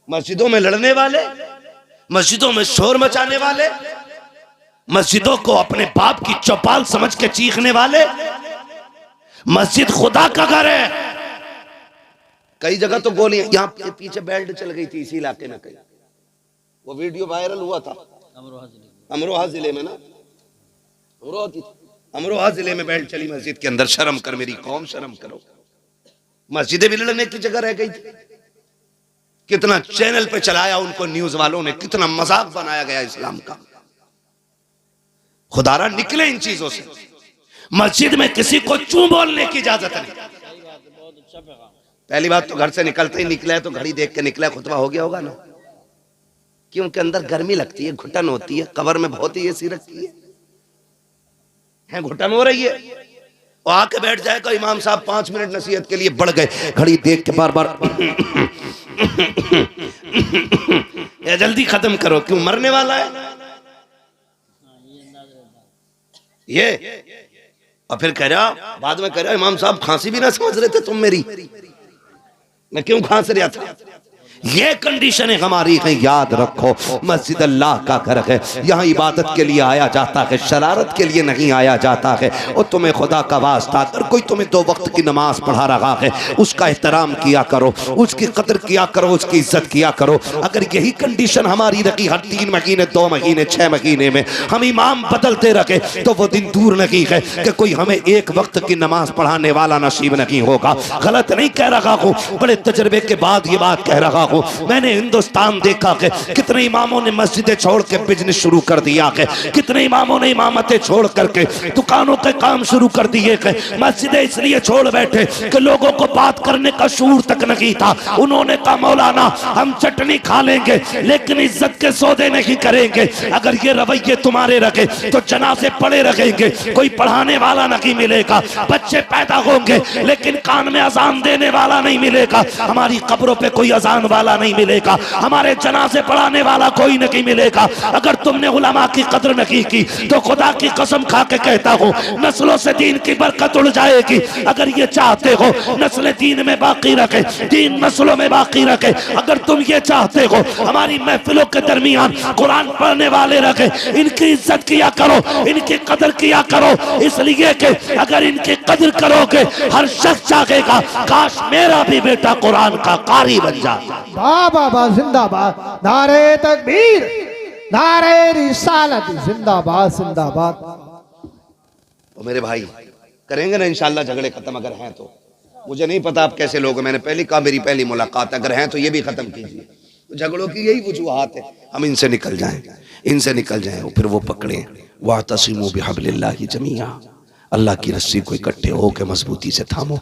मस्जिदों में लड़ने वाले मस्जिदों में शोर मचाने वाले, मस्जिदों को अपने बाप की चौपाल समझ के चीखने वाले। मस्जिद खुदा का घर है। कई जगह तो गोलियां, यहां पीछे बेल्ट चल गई थी इसी इलाके में, कहीं वो वीडियो वायरल हुआ था अमरोहा जिले में ना, अमरोहा जिले में बेल्ट चली मस्जिद के अंदर। शर्म कर मेरी कौम, शर्म करो। मस्जिदें भी लड़ने की जगह रह गई थी। कितना चैनल पे चलाया उनको न्यूज वालों ने, कितना मजाक बनाया गया इस्लाम का। खुदारा निकले इन चीजों से। मस्जिद में किसी को चूं बोलने की इजाजत नहीं। पहली बात तो घर से निकलते ही निकला है तो घड़ी देख के निकला, खुतबा हो गया होगा ना, क्योंकि अंदर गर्मी लगती है, घुटन होती है। कब्र में बहुत ही एसी रखी है, घुटन हो रही है, और आके बैठ जाएगा इमाम साहब 5 मिनट नसीहत के लिए, बढ़ गए, घड़ी देख के बार बार या जल्दी खत्म करो, क्यों मरने वाला है ये। और फिर कह रहा, बाद में कह रहा इमाम साहब खांसी भी ना समझ रहे थे तुम मेरी, मैं क्यों खांस रहा था। ये कंडीशन है हमारी है, याद रखो। मस्जिद अल्लाह का घर है, यहाँ इबादत के लिए आया जाता है, शरारत के लिए नहीं आया जाता है। और तुम्हें खुदा का वास्ता, अगर कोई तुम्हें 2 वक्त की नमाज पढ़ा रहा है, उसका एहतराम किया करो, उसकी कदर किया करो, उसकी इज्जत किया करो। अगर यही कंडीशन हमारी रखी, हर 3 महीने 2 महीने 6 महीने में हम इमाम बदलते रखे, तो वो दिन दूर नहीं है कि कोई हमें 1 वक्त की नमाज पढ़ाने वाला नसीब नहीं होगा। गलत नहीं कह रहा हूँ, बड़े तजर्बे के बाद ये बात कह रहा हूँ। मैंने हिंदुस्तान देखा कि कितने इमामों ने मस्जिदें छोड़ के बिजनेस शुरू कर दिया है, कितने इमामों ने इमामतें छोड़ करके दुकानों के काम शुरू कर दिए हैं। मस्जिदें इसलिए छोड़ बैठे कि लोगों को बात करने का शूर तक नहीं था। उन्होंने कहा मौलाना हम चटनी खा लेंगे लेकिन इज्जत के सौदे नहीं करेंगे। अगर ये रवैये तुम्हारे रखे तो जनाजे पड़े रहेंगे, कोई पढ़ाने वाला नहीं मिलेगा, बच्चे पैदा होंगे लेकिन कान में अजान देने वाला नहीं मिलेगा, हमारी कब्रों पे कोई अजान वाला नहीं मिलेगा, हमारे जनाजे पढ़ाने वाला कोई नहीं मिलेगा। अगर तुमने उलमा की कदर नहीं की तो खुदा की कसम खा के कहता हूँ नस्लों से दीन की बरकत उड़ जाएगी। अगर ये चाहते हो नस्ल दीन में बाकी रखे, दीन नस्लों में बाकी रखे, अगर तुम ये चाहते हो हमारी महफिलों के दरमियान कुरान पढ़ने वाले रखे, इनकी इज्जत किया करो, इनकी कदर किया करो, इसलिए कि अगर इनकी कदर करोगे हर शख्स चाहेगा काश मेरा भी बेटा कुरान का कारी बन जाए। बाबा जिंदाबाद, नारे तकबीर, नारे रिसालत, जिंदाबाद जिंदाबाद। तो मेरे भाई करेंगे ना इंशाल्लाह झगड़े खत्म, अगर हैं तो। मुझे नहीं पता आप कैसे लोग, मैंने पहले कहा मेरी पहली मुलाकात, अगर हैं तो ये भी खत्म कीजिए। तो झगड़ों की यही वजूहात है, हम इनसे निकल जाएं, इनसे निकल जाएं, फिर वो पकड़े वातसिमू बिहब्लिल्लाहि जमीआ, अल्लाह की रस्सी को इकट्ठे होकर मजबूती से थामो,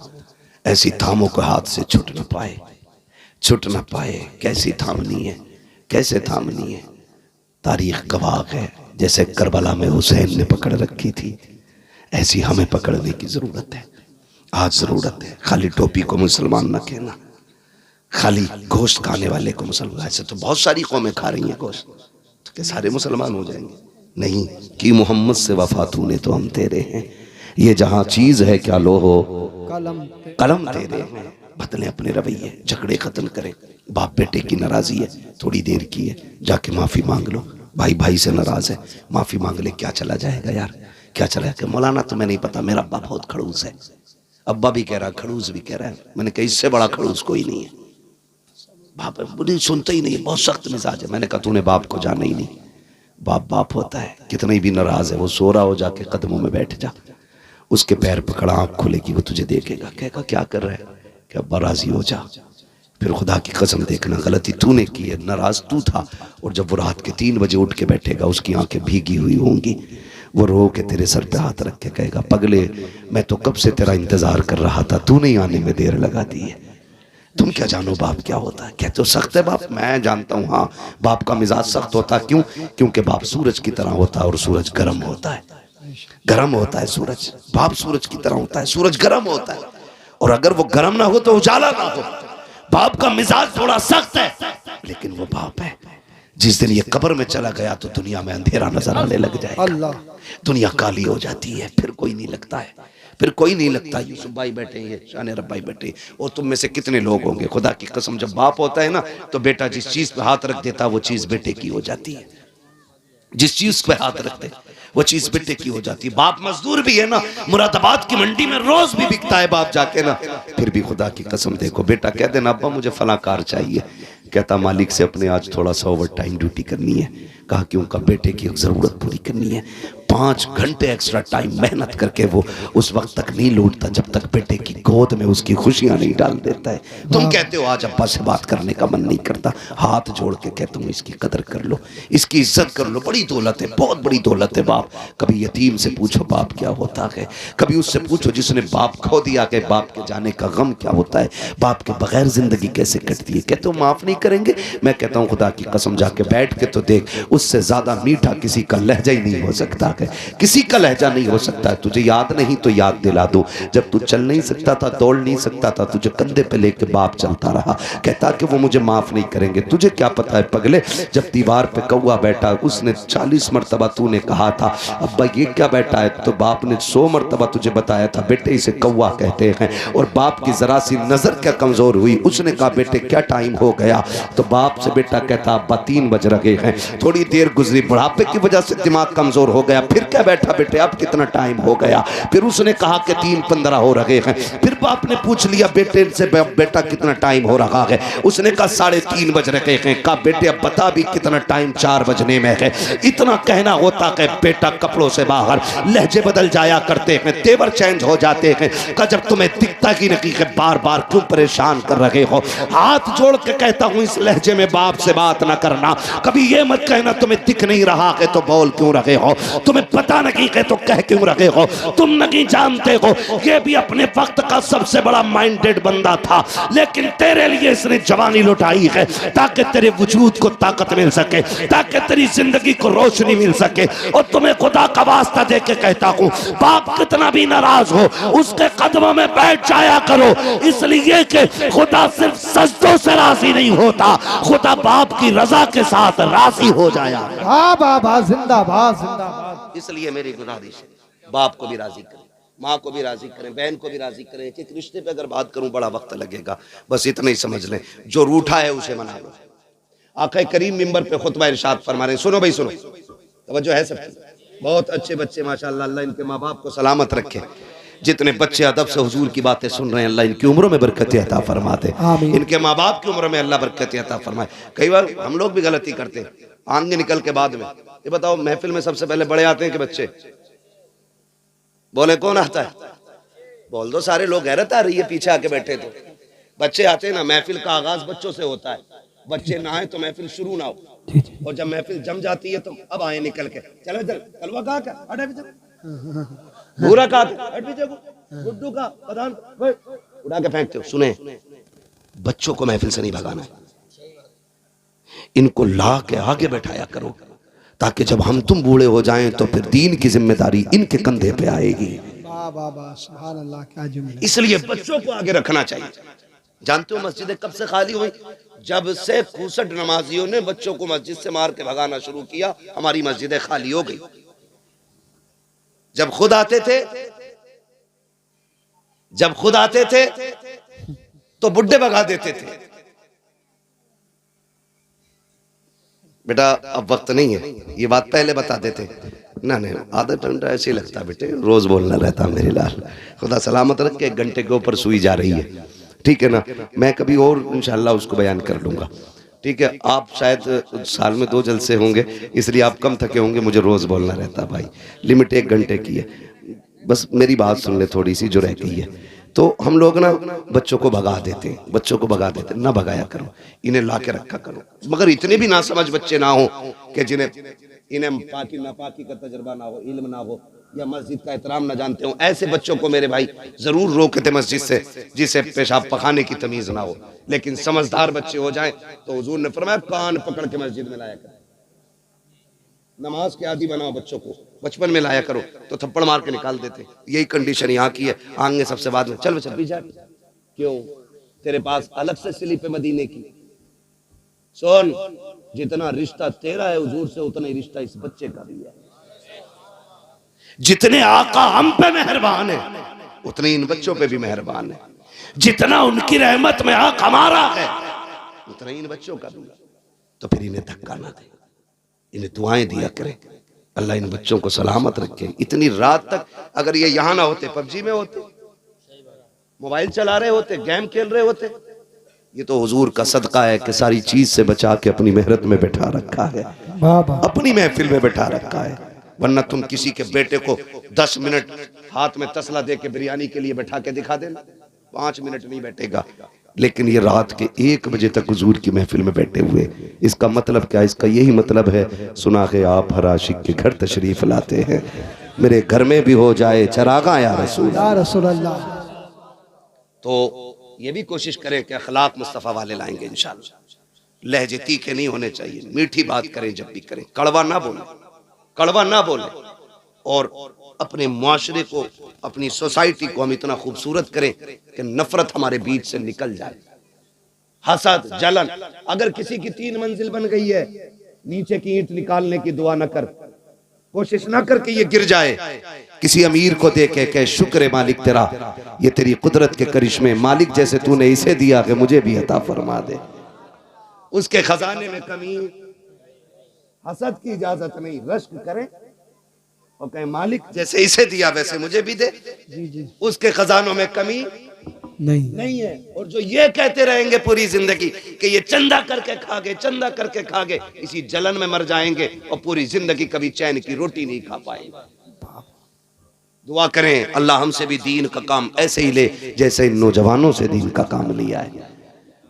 ऐसी थामो को हाथ से छूट न पाए, छूट न पाए। कैसी थामनी है, कैसे थामनी है, तारीख गवाह है। जैसे करबला में हुसैन ने पकड़ रखी थी, ऐसी हमें पकड़ने की जरूरत है। आज जरूरत है। खाली टोपी को मुसलमान न कहना, खाली गोश्त खाने वाले को मुसलमान। ऐसे तो बहुत सारी कौमें खा रही हैं गोश्त, तो क्या सारे मुसलमान हो जाएंगे? नहीं, कि मोहम्मद से वफा तूने तो हम तेरे हैं, ये जहां चीज है क्या लो हो कलम तेरे हैं। बदले अपने रवैये, झगड़े खत्म करें। बाप बेटे की नाराजी है, थोड़ी देर की है, जाके माफी मांग लो। भाई भाई से नाराज है, माफी मांग ले, क्या चला जाएगा यार, क्या चला जाएगा। मौलाना तुम्हें नहीं पता मेरा अब्बा बहुत खड़ूस है, अब्बा भी कह रहा खड़ूस भी कह रहा है। मैंने कहा इससे बड़ा खड़ूस कोई नहीं है। बाप बुरी सुनते ही नहीं, बहुत सख्त मिजाज है। मैंने कहा तूने बाप को जाना ही नहीं, बाप बाप होता है, कितनी भी नाराज है वो सो रहा हो जाके कदमों में बैठ जा, उसके पैर पकड़ा, आंख खुलेगी, वो तुझे देखेगा, कहेगा क्या कर रहा है, कि अब्बा राजी हो जा। फिर खुदा की कसम देखना गलती तूने की है, नाराज तू था। और जब वो रात के 3 बजे उठ के बैठेगा, उसकी आंखें भीगी हुई होंगी, वो रो के तेरे सर पे हाथ रख के कहेगा पगले मैं तो कब से तेरा इंतजार कर रहा था, तूने ही आने में देर लगा दी है। तुम क्या जानो बाप क्या होता है। कहते हो सख्त है बाप, मैं जानता हूँ, हाँ बाप का मिजाज सख्त होता है। क्यों? क्योंकि बाप सूरज की तरह होता है और सूरज गर्म होता है, गर्म होता है सूरज। बाप सूरज की तरह होता है, सूरज गर्म होता है, और अगर वो गर्म ना हो तो उजाला ना हो। बाप का मिजाज थोड़ा सख्त है, लेकिन वो बाप है। जिस दिन ये कब्र में चला गया तो दुनिया में अंधेरा नजर आने लग जाएगा, दुनिया काली हो जाती है, फिर कोई नहीं लगता है, फिर कोई नहीं लगता, यूसुफ भाई बैठे हैं, शान रब्बाई बैठे हैं, और तुम में से कितने लोग होंगे, खुदा की कसम जब बाप होता है ना तो बेटा जिस चीज पे हाथ रख देता वो चीज बेटे की हो जाती है, जिस चीज पे हाथ रखते वो चीज बेटे की हो जाती है। बाप मजदूर भी है ना, मुरादाबाद की मंडी में रोज भी बिकता है बाप जाके ना, फिर भी खुदा की कसम देखो बेटा कह देना अब्बा मुझे फला कार चाहिए, कहता मालिक से अपने आज थोड़ा सा ओवर टाइम ड्यूटी करनी है, कहा कि उनका बेटे की जरूरत पूरी करनी है, 5 घंटे एक्स्ट्रा टाइम मेहनत करके वो उस वक्त तक नहीं लौटता जब तक बेटे की गोद में उसकी खुशियां नहीं डाल देता है। तुम कहते हो आज अब्बा से बात करने का मन नहीं करता, हाथ जोड़ के कहता हूँ इसकी कदर कर लो, इसकी इज्जत कर लो, बड़ी दौलत है, बहुत बड़ी दौलत है बाप। कभी यतीम से पूछो बाप क्या होता है, कभी उससे पूछो जिसने बाप खो दिया कि बाप के जाने का गम क्या होता है, बाप के बगैर जिंदगी कैसे कटती है। कहते हो माफ नहीं करेंगे, मैं कहता हूँ खुदा की कसम जाके बैठ के तो देख, उससे ज्यादा मीठा किसी का लहजा ही नहीं हो सकता है, किसी का लहजा नहीं हो सकता है। तुझे याद नहीं तो याद दिला दो, जब तू चल नहीं सकता था, दौड़ नहीं सकता था, तुझे कंधे पे लेके बाप चलता रहा, कहता कि वो मुझे माफ नहीं करेंगे। तुझे क्या पता है पगले, जब दीवार पे कौवा बैठा उसने 40 मरतबा तूने कहा था अब्बा ये क्या बैठा है, तो बाप ने 100 मरतबा तुझे बताया था बेटे इसे कौवा कहते हैं, और बाप की जरा सी नजर क्या कमजोर हुई, उसने कहा बेटे क्या टाइम हो गया, तो बाप से बेटा कहता अब्बा 3 बज रहे हैं, थोड़ी देर गुजरी, बुढ़ापे की वजह से दिमाग कमजोर हो गया, फिर क्या बैठा बेटे अब कितना टाइम हो गया, फिर उसने कहा कि 3:15 हो रहे हैं, फिर बाप ने पूछ लिया बेटे से बेटा कितना टाइम हो रहा है, उसने कहा 3:30 बज रहे हैं, कहा बेटे अब बता भी कितना टाइम 4 बजने में है। इतना कहना होता है बेटा कपड़ों से बाहर, लहजे बदल जाया करते हैं, तेवर चेंज हो जाते हैं, कहा जब तुम्हें दिखता ही नहीं है बार बार क्यों परेशान कर रहे हो। हाथ जोड़ के कहता हूं इस लहजे में बाप से बात ना करना, कभी ये मत कहना तुम्हें दिख नहीं रहा है तो बोल क्यों रहे हो, तुम्हें पता नहीं है तो कह क्यों रहे हो, तुम नहीं जानते हो ये भी अपने वक्त का सबसे बड़ा माइंडेड बंदा था, लेकिन तेरे लिए इसने जवानी लुटाई है ताकि तेरे वजूद को ताकत मिल सके, ताकि तेरी जिंदगी को रोशनी मिल सके। और तुम्हें खुदा का वास्ता दे के कहता हूं बाप कितना भी नाराज हो उसके कदमों में बैठ जाया करो, इसलिए कि खुदा सिर्फ सजदों से राजी नहीं होता, खुदा बाप की रजा के साथ राजी हो जाया। वाह बाबा जिंदाबाद जिंदाबाद। इसलिए मेरी गुजारिश है बाप को भी राजी करें, माँ को भी राजी करें, बहन को भी राजी करें। एक रिश्ते पे अगर बात करूं बड़ा वक्त लगेगा, बस इतना ही समझ लें जो रूठा है उसे मना लो। आका करीम मिंबर पे खुतबा इरशाद फरमा रहे, सुनो भाई सुनो, तवज्जो है सबकी, बहुत अच्छे बच्चे माशाअल्लाह, अल्लाह इनके माँ बाप को सलामत रखे, जितने बच्चे अदब से हुजूर की बातें सुन रहे हैं अल्लाह इनकी उम्रों में बरकत अता फरमाते, इनके माँ बाप की उम्र में अल्लाह बरकत अता फरमाए। कई बार हम लोग भी गलती करते हैं, आगे निकल के बाद में ये बताओ महफिल में सबसे पहले बड़े आते हैं कि बच्चे? बोले कौन आता है? बोल दो, सारे लोग, गैरत आ रही है पीछे आके बैठे तो बच्चे आते हैं ना। महफिल का आगाज बच्चों से होता है, बच्चे ना आए तो महफिल शुरू ना हो, और जब महफिल जम जाती है तो अब आए निकल के, चलो चल कलवा कहा क्या हटे पीछे, भूरा कहा हट पीछे, गुड्डू का प्रधान उड़ा के फेंकते हो। सुने, बच्चों को महफिल से नहीं भगाना है, इनको ला के आगे बैठाया करो ताकि जब हम तुम बूढ़े हो जाएं तो फिर दीन की जिम्मेदारी इनके कंधे पे आएगी। सुभान अल्लाह, क्या जुमला। इसलिए बच्चों को आगे रखना चाहिए। जानते हो मस्जिदें कब से खाली हुई? जब से 65 नमाजियों ने बच्चों को मस्जिद से मार के भगाना शुरू किया, हमारी मस्जिदें खाली हो गई। जब खुद आते थे तो बुड्ढे भगा देते थे। बेटा अब वक्त नहीं है, ये बात पहले बता देते ना, नहीं आदत घंटा ऐसे ही लगता बेटे, रोज बोलना रहता मेरे लाल। खुदा सलामत रख के 1 घंटे के ऊपर सुई जा रही है, ठीक है ना। मैं कभी और इंशाल्लाह उसको बयान कर लूंगा, ठीक है। आप शायद साल में 2 जलसे होंगे इसलिए आप कम थके होंगे, मुझे रोज बोलना रहता भाई, लिमिट 1 घंटे की है। बस मेरी बात सुन ले थोड़ी सी जो रह गई है। तो हम लोग ना बच्चों को भगा देते हैं, बच्चों को भगा देते हैं, ना भगाया करो, इन्हें ला के रखा करो। मगर इतने भी ना समझ बच्चे ना हो कि इन्हें पाकी नापाकी का तजर्बा ना हो, इल्म ना हो, या मस्जिद का एहतराम ना जानते हो। ऐसे बच्चों को मेरे भाई जरूर रोके थे मस्जिद से, जिसे पेशाब पखाने की तमीज ना हो। लेकिन समझदार बच्चे हो जाएं तो हुजूर ने फरमाया कान पकड़ के मस्जिद में लाया करो, नमाज के आदी बनाओ बच्चों को, बचपन में लाया करो, तो थप्पड़ मार के निकाल देते। यही कंडीशन यहाँ की है, आगे सबसे बाद में चल बच्चा पीछे, क्यों तेरे पास अलग से स्लिप है मदीने की। सुन, जितना रिश्ता तेरा है हुजूर से उतना ही रिश्ता इस बच्चे का भी है। जितने आका हम पे मेहरबान है उतनी इन बच्चों पे भी मेहरबान है। जितना उनकी रहमत में हक हमारा है उतना ही इन बच्चों का दूंगा। तो फिर इन्हें धक्का ना दे, इन्हें दुआएं दिया करें, अल्लाह इन बच्चों को सलामत रखे। इतनी रात तक अगर ये यहां ना होते, पबजी में होते, मोबाइल चला रहे होते, गेम खेल रहे होते। ये तो हुजूर का सदका है कि सारी चीज से बचा के अपनी मेहरत में बैठा रखा है, अपनी महफिल में बैठा रखा है। वरना तुम किसी के बेटे को 10 मिनट हाथ में तसला दे के बिरयानी के लिए बैठा के दिखा देना, 5 मिनट नहीं बैठेगा। लेकिन ये रात के 1 बजे तक हुजूर की महफिल में बैठे हुए, इसका मतलब क्या? इसका यही मतलब है, सुना है आप हर आशिक के घर तशरीफ लाते हैं, मेरे घर में भी हो जाए चरागा या रसूल अल्लाह। तो ये भी कोशिश करें कि अखलाक मुस्तफ़ा वाले लाएंगे इंशाअल्लाह। लहजे तीखे नहीं होने चाहिए, मीठी बात करें, जब भी करें कड़वा ना बोले, कड़वा ना बोले। और अपने मुआशरे को, अपनी सोसाइटी को हम इतना खूबसूरत करें कि नफरत हमारे बीच से निकल जाए। हसद, जलन, अगर किसी की 3 मंजिल बन गई है, नीचे की ईंट निकालने की दुआ न कर, कोशिश ना कर कि ये गिर जाए। किसी अमीर को देखे कहे शुक्र है मालिक तेरा, ये तेरी कुदरत के करिश्मे, मालिक जैसे तूने इसे दिया कि मुझे भी अता फरमा दे। उसके खजाने में कमी, हसद की इजाजत नहीं, रश्क करें और कहे मालिक जैसे इसे दिया वैसे मुझे भी दे। जी जी उसके खजानों में कमी नहीं है। और जो ये कहते रहेंगे पूरी जिंदगी कि ये चंदा करके खा गए, चंदा करके खा गए, इसी जलन में मर जाएंगे और पूरी जिंदगी कभी चैन की रोटी नहीं खा पाएंगे। दुआ करें अल्लाह हमसे भी दीन का काम ऐसे ही ले जैसे इन नौजवानों से दीन का काम लिया है,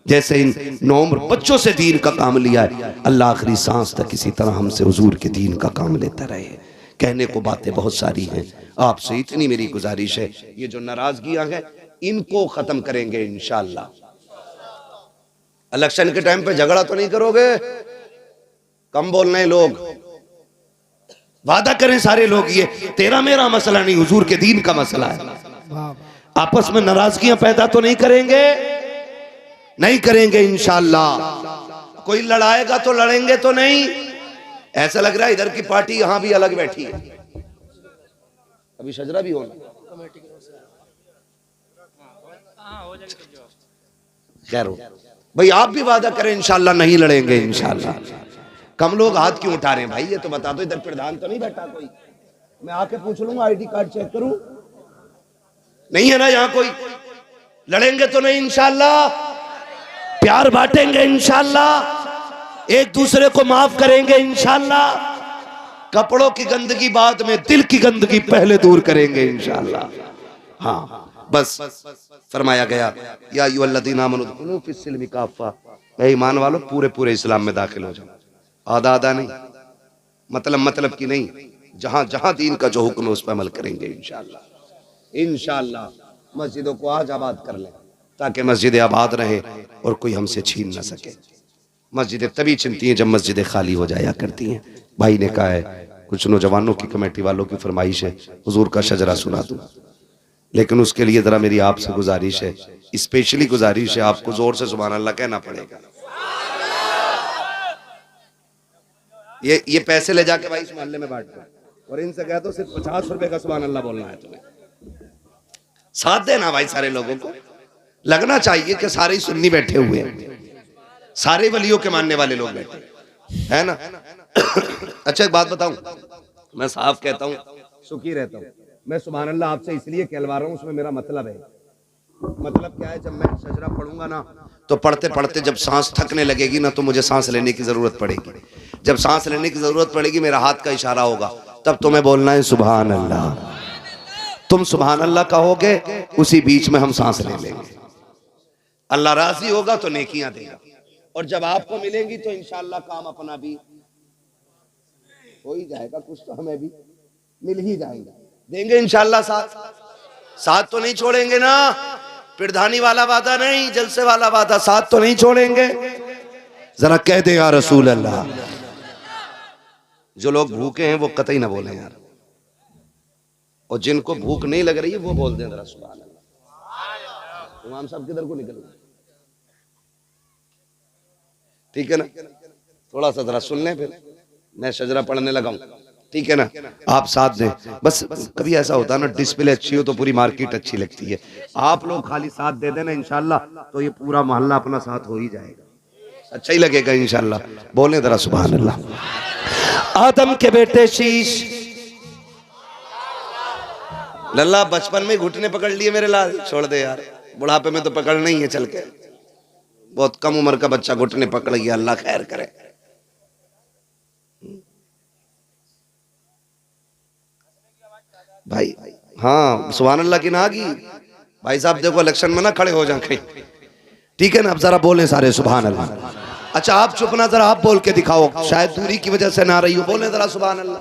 जैसे इन नौउम्र बच्चों से दीन का काम लिया है। अल्लाह आखिरी सांस तक इसी तरह हमसे हुजूर के दीन का काम लेता रहे। कहने को बातें बहुत सारी हैं, आपसे इतनी मेरी गुजारिश है, ये जो नाराजगियां हैं इनको खत्म करेंगे इंशाअल्लाह। इलेक्शन के टाइम पे झगड़ा तो नहीं करोगे, कम बोलने लोग, वादा करें सारे लोग, ये तेरा मेरा मसला नहीं, हुजूर के दीन का मसला है। आपस में नाराजगियां पैदा तो नहीं करेंगे, नहीं करेंगे इंशाअल्लाह। कोई लड़ाएगा तो लड़ेंगे तो नहीं। ऐसा लग रहा है इधर की पार्टी यहां भी अलग बैठी है, अभी शजरा भी होना। खैर भाई आप भी वादा करें इंशाअल्लाह नहीं लड़ेंगे इंशाअल्लाह। कम लोग हाथ क्यों उठा रहे हैं भाई, ये तो बता दो, इधर प्रधान तो नहीं बैठा कोई? मैं आके पूछ लूंगा, आईडी कार्ड चेक करूं, नहीं है ना यहाँ कोई? लड़ेंगे तो नहीं इंशाअल्लाह, प्यार बांटेंगे इंशाअल्लाह, एक दूसरे को माफ करेंगे इंशाअल्लाह। कपड़ों की गंदगी बाद में, दिल की गंदगी पहले दूर करेंगे इंशाअल्लाह। हाँ बस फरमाया गया या अय्युहल्लज़ीना आमनू उदखुलू फिस्सिल्मि काफ़ा, ऐ ईमान वालों पूरे पूरे इस्लाम में दाखिल हो जाओ। आधा आधा नहीं, मतलब की नहीं, जहां जहां दीन का जो हुक्म है उस पर अमल करेंगे इंशाअल्लाह। इंशाअल्लाह मस्जिदों को आज आबाद कर लें ताकि मस्जिदें आबाद रहे और कोई हमसे छीन न सके। मस्जिदें तभी छिनती हैं जब मस्जिदें खाली हो जाया करती हैं। भाई ने कहा है कुछ नौजवानों की कमेटी वालों की फरमाइश है हुजूर का शजरा सुना दूं, लेकिन उसके लिए जरा मेरी आपसे गुजारिश है, स्पेशली गुजारिश है, आपको जोर से सुभान अल्लाह कहना पड़ेगा। ये पैसे ले जाके भाई इस मोहल्ले में बांट दो और इनसे कह दो सिर्फ 50 रुपए का सुभान अल्लाह बोलना है तुम्हें। साथ देना भाई, सारे लोगों को लगना चाहिए कि सारे ही सुन्नी बैठे हुए हैं, सारे वलियों के मानने वाले लोग बैठे है ना। अच्छा एक बात बताऊं, मैं साफ कहता हूं, सुखी रहता हूं। मैं सुभान अल्लाह आपसे इसलिए कहलवा रहा हूं, उसमें मेरा मतलब है। मतलब क्या है, जब मैं सजरा पढ़ूंगा ना तो पढ़ते पढ़ते जब सांस थकने लगेगी ना तो मुझे सांस लेने की जरूरत पड़ेगी। जब सांस लेने की जरूरत पड़ेगी मेरा हाथ का इशारा होगा, तब तुम्हें बोलना है सुभान अल्लाह। तुम सुभान अल्लाह कहोगे, उसी बीच में हम सांस ले लेंगे। अल्लाह राजी होगा तो नेकियां देगा, और जब आपको मिलेंगी तो इंशाअल्लाह काम अपना भी हो ही जाएगा, कुछ तो हमें भी मिल ही जाएगा, देंगे इंशाअल्लाह। साथ तो नहीं छोड़ेंगे ना, पिरधानी वाला वादा नहीं, जलसे वाला वादा, साथ तो नहीं छोड़ेंगे। जरा कह दे या रसूल अल्लाह। जो लोग भूखे हैं वो कतई ना बोले यार, और जिनको भूख नहीं लग रही है वो बोल दें जरा सुभान अल्लाह। इमाम साहब किधर को निकल गए? ठीक है ना, थोड़ा सा जरा सुन लें, फिर मैं शजरा पढ़ने लगा हूं। ठीक है ना, आप साथ दें बस। कभी ऐसा होता है ना, डिस्प्ले अच्छी हो तो पूरी मार्केट अच्छी लगती है। आप लोग खाली साथ दे देना इंशाल्लाह, तो ये पूरा मोहल्ला अपना साथ हो ही जाएगा, अच्छा ही लगेगा इंशाल्लाह। बोले जरा सुभान अल्लाह। आदम के बेटे शीश, लल्ला बचपन में घुटने पकड़ लिए मेरे लाल, छोड़ दे यार, बुढ़ापे में तो पकड़ना ही है चल के। बहुत कम उम्र का बच्चा घुटने पकड़ गया, अल्लाह खैर करे। भाई हाँ सुभान अल्लाह की ना की भाई साहब, देखो इलेक्शन में ना खड़े हो जाए कहीं, ठीक है ना। अब जरा बोले सारे सुभान अल्लाह। अच्छा आप चुप ना, जरा आप बोल के दिखाओ, शायद दूरी की वजह से ना रही हो, बोले जरा सुभान अल्लाह।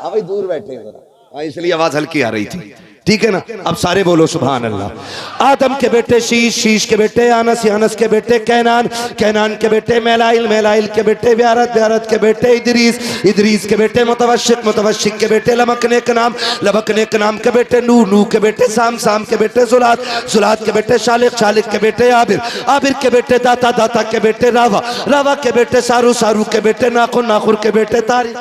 हाँ भाई दूर बैठे जरा, हाँ इसलिए आवाज हल्की आ रही थी, ठीक है ना। अब सारे बोलो सुभान अल्लाह। आदम के बेटे शीश, शीश के बेटे अनस, अनस के बेटे कैनान, कैनान के बेटे मेलाइल, मेलाइल के बेटे व्यारत, व्यारत के बेटे इदरीस, इदरीस के बेटे मुतवशिक, मुतवशिक के बेटे लमकने के नाम, लमकने के नाम के बेटे नूह, नूह के बेटे साम, साम के बेटे जुलात, जुलात के बेटे शालिक, शालिक के बेटे आबिर, आबिर के बेटे दाता, दाता के बेटे रावा, रावा के बेटे सारू, सारू के बेटे नाखुर, नाखुर के बेटे तारिक,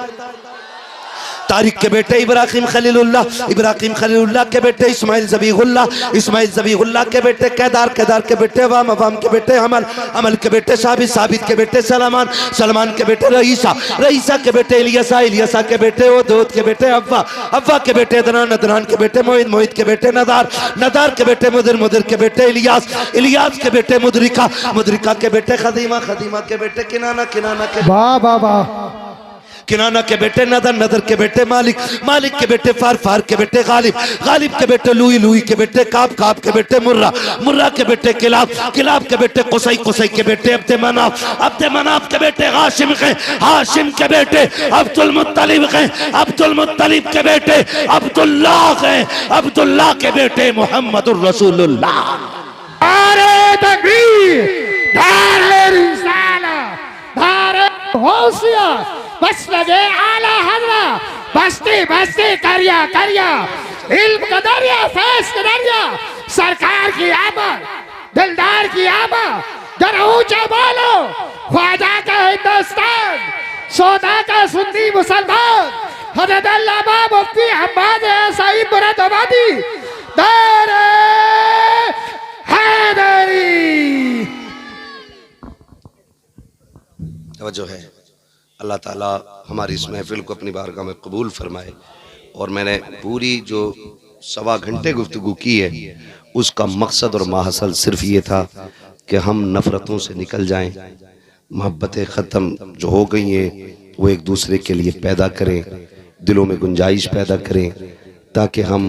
तारिक के बेटे इब्राहिम खलीलुल्लाह, इब्राहिम खलीलुल्लाह के बेटे इस्माइल ज़बीहुल्लाह, इस्माइल ज़बीहुल्लाह के बेटे केदार, केदार के बेटे वाम, वाम के बेटे अमल, अमल के बेटे साबित, साबित के बेटे सलमान, सलमान के बेटे रईसा, रईसा के बेटे इलियासा, इलियासा के बेटे ओदोद के बेटे अव्वा, अव्वा के बेटे अदनान, अदनान के बेटे मोहित, मोहित के बेटे नदार, नदार के बेटे मुदिर, मुदिर के बेटे इलियास, इलियास के बेटे मुदरिका, मुदरिका के बेटे खदीमा, खदीमा के बेटे किनाना, किनाना के वाह वाह वाह, किनाना के बेटे नदर, नदर के बेटे मालिक, मालिक के बेटे फार, फार के बेटे गालिब, गालिब के बेटे लुई, लुई के बेटे काब, काब के बेटे मुर्रा, मुर्रा के बेटे किलाब, किलाब के बेटे कुसै, कुसै के बेटे अब्दे मनाफ, अब्दे मनाफ के बेटे हाशिम के, हाशिम के बेटे अब्दुल मुत्तलिब के, अब्दुल मुत्तलिब के बेटे अब्दुल्लाह के, अब्दुल्लाह के बेटे मोहम्मदुर रसूलुल्लाह। नारे तकबीर, नारे रिसालत, नारे गौसियत, बस लगे आला हजरा, बस्ती बस्ती करिया करिया, इल्म का दरिया, फैज का दरिया, सरकार की आमद, दिलदार की आमद, जरा ऊंचा बोलो, ख्वाजा का हिंदुस्तान, सौदा का सुन्नी मुसलमान, हजरत अल्लामा मुफ्ती हम्माद सईद मुरादाबादी, नारे हैदरी। तवज्जो है, अल्लाह ताला हमारी इस महफिल को अपनी बारगाह में कबूल फरमाए। और मैंने पूरी जो 1.25 घंटे गुफ्तगू की है, उसका मकसद और माहसल सिर्फ ये था कि हम नफ़रतों से निकल जाएं, मोहब्बतें ख़त्म जो हो गई हैं वो एक दूसरे के लिए पैदा करें, दिलों में गुंजाइश पैदा करें, ताकि हम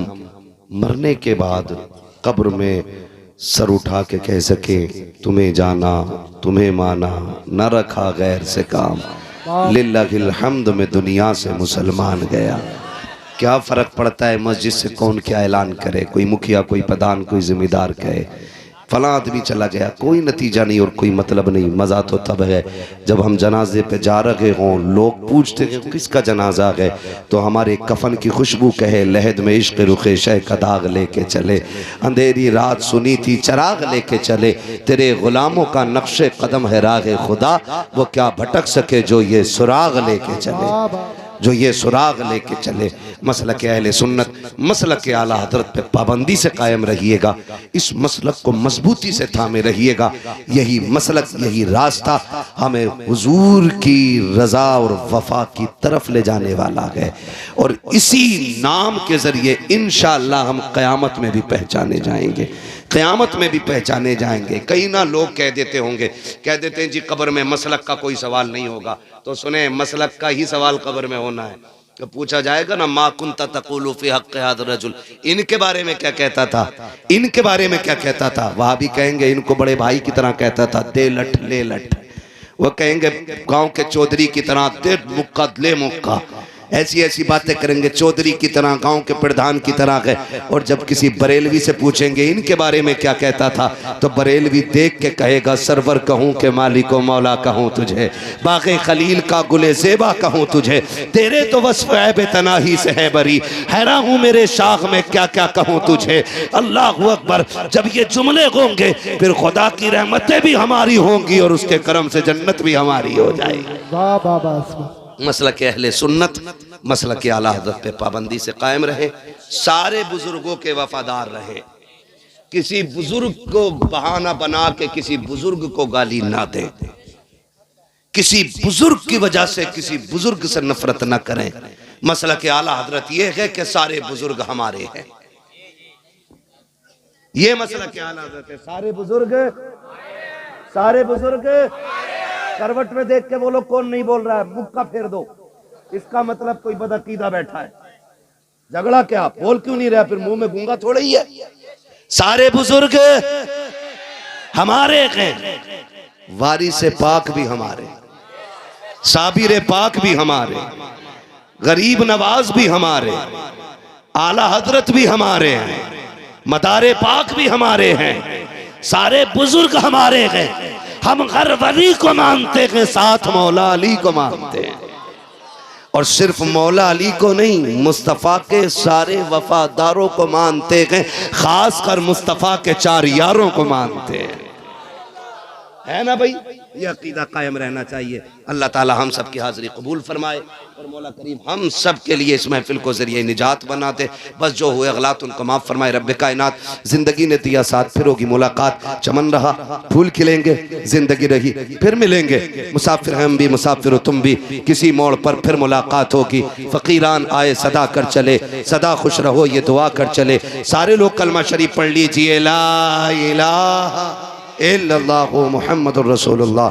मरने के बाद कब्र में सर उठा के कह सकें तुम्हें जाना, तुम्हें माना, न रखा गैर से काम, लिल्लाहिल हम्द में दुनिया से मुसलमान गया। क्या फ़र्क पड़ता है मस्जिद से कौन क्या ऐलान करे, कोई मुखिया, कोई प्रधान, कोई जिम्मेदार कहे फला आदमी चला गया, कोई नतीजा नहीं और कोई मतलब नहीं। मज़ा तो तब है जब हम जनाजे पे जा रहे हों, लोग पूछते हैं किसका जनाजा है, तो हमारे कफन की खुशबू कहे लहद में इश्क रुखे शह का दाग लेके चले, अंधेरी रात सुनी थी चराग लेके चले, तेरे गुलामों का नक्शे कदम है राह खुदा, वो क्या भटक सके जो ये सुराग लेके चले, जो ये सुराग लेके चले। मसलक के अहले सुन्नत, मसलक के आला हजरत पे पाबंदी से कायम रहिएगा, इस मसलक को मजबूती से थामे रहिएगा। यही मसलक, यही रास्ता हमें हुजूर की रजा और वफा की तरफ ले जाने वाला है, और इसी नाम के जरिए इंशाअल्लाह हम क़यामत में भी पहचाने जाएंगे, क़यामत में भी पहचाने जाएंगे। कई ना लोग कह देते होंगे, कह देते हैं जी कब्र में मसलक का कोई सवाल नहीं होगा, तो सुने मसलक का ही सवाल कब्र में होना है। तो पूछा जाएगा ना मा कुन्ता तक़ूलु फ़ी हक़्क़ि हाज़ा रजुल, इनके बारे में क्या कहता था, इनके बारे में क्या कहता था। वहाँ भी कहेंगे इनको बड़े भाई की तरह कहता था, दे लठ ले लठ। वो कहेंगे गांव के चौधरी की तरह, दे मुक्का ले मुक्का। ऐसी ऐसी बातें करेंगे, चौधरी की तरह, गांव के प्रधान की तरह है। और जब किसी बरेलवी से पूछेंगे इनके बारे में क्या कहता था, तो बरेलवी देख के कहेगा सरवर कहूँ के मालिको मौला कहूँ तुझे, बाग़े खलील का गुले ज़ेबा कहूँ तुझे, तेरे तो वस्फ़ ऐब तनाही से है बरी, हैरान हूँ मेरे शाख में क्या क्या कहूँ तुझे। अल्लाहु अकबर। जब ये जुमले होंगे फिर खुदा की रहमतें भी हमारी होंगी और उसके करम से जन्नत भी हमारी हो जाएगी। वाह वाह वाह। मसलक अहले सुन्नत, मसलक आला हज़रत पे पाबंदी से कायम रहे, सारे बुजुर्गों के वफादार रहे, किसी बुजुर्ग को बहाना बना के किसी बुजुर्ग को गाली ना दे, किसी बुजुर्ग की वजह से किसी बुजुर्ग से नफरत ना करें। मसलक आला हज़रत ये है कि सारे बुजुर्ग हमारे हैं, ये मसलक आला हज़रत है। सारे बुजुर्ग करवट में देख के बोलो कौन नहीं बोल रहा है, मुक्का फेर दो, इसका मतलब कोई बदअकीदा बैठा है। झगड़ा क्या, बोल क्यों नहीं रहा, फिर मुंह में गूंगा थोड़ा ही है। सारे बुजुर्ग हमारे हैं, वारिस पाक भी हमारे, साबिर पाक भी हमारे, गरीब नवाज भी हमारे, आला हजरत भी हमारे हैं, मदारे पाक भी हमारे हैं, सारे बुजुर्ग हमारे हैं। हम हर वली को मानते हैं, साथ मौला अली को मानते हैं, और सिर्फ मौला अली को नहीं, मुस्तफ़ा के सारे वफादारों को मानते हैं, खासकर मुस्तफ़ा के 4 यारों को मानते हैं, है ना भाई। ये अकीदा कायम रहना चाहिए। अल्लाह ताला हम सब की हाज़िरी कबूल फरमाए और मौला करीम हम सब के लिए इस महफिल को ज़रिए निजात बना दे। बस जो हुए गलत उनको माफ़ फरमाए। रब्बे कायनात, ज़िंदगी ने दिया साथ, फिर होगी मुलाकात, चमन रहा फूल खिलेंगे, ज़िंदगी रही फिर मिलेंगे, मुसाफिर हम भी मुसाफिर हो तुम भी, किसी मोड़ पर फिर मुलाकात होगी। फ़कीरान आए सदा कर चले, सदा खुश रहो ये दुआ कर चले। सारे लोग कलमा शरीफ पढ़ लीजिए, ला इलाहा इल्लल्लाहु मुहम्मदुर रसूलुल्लाह।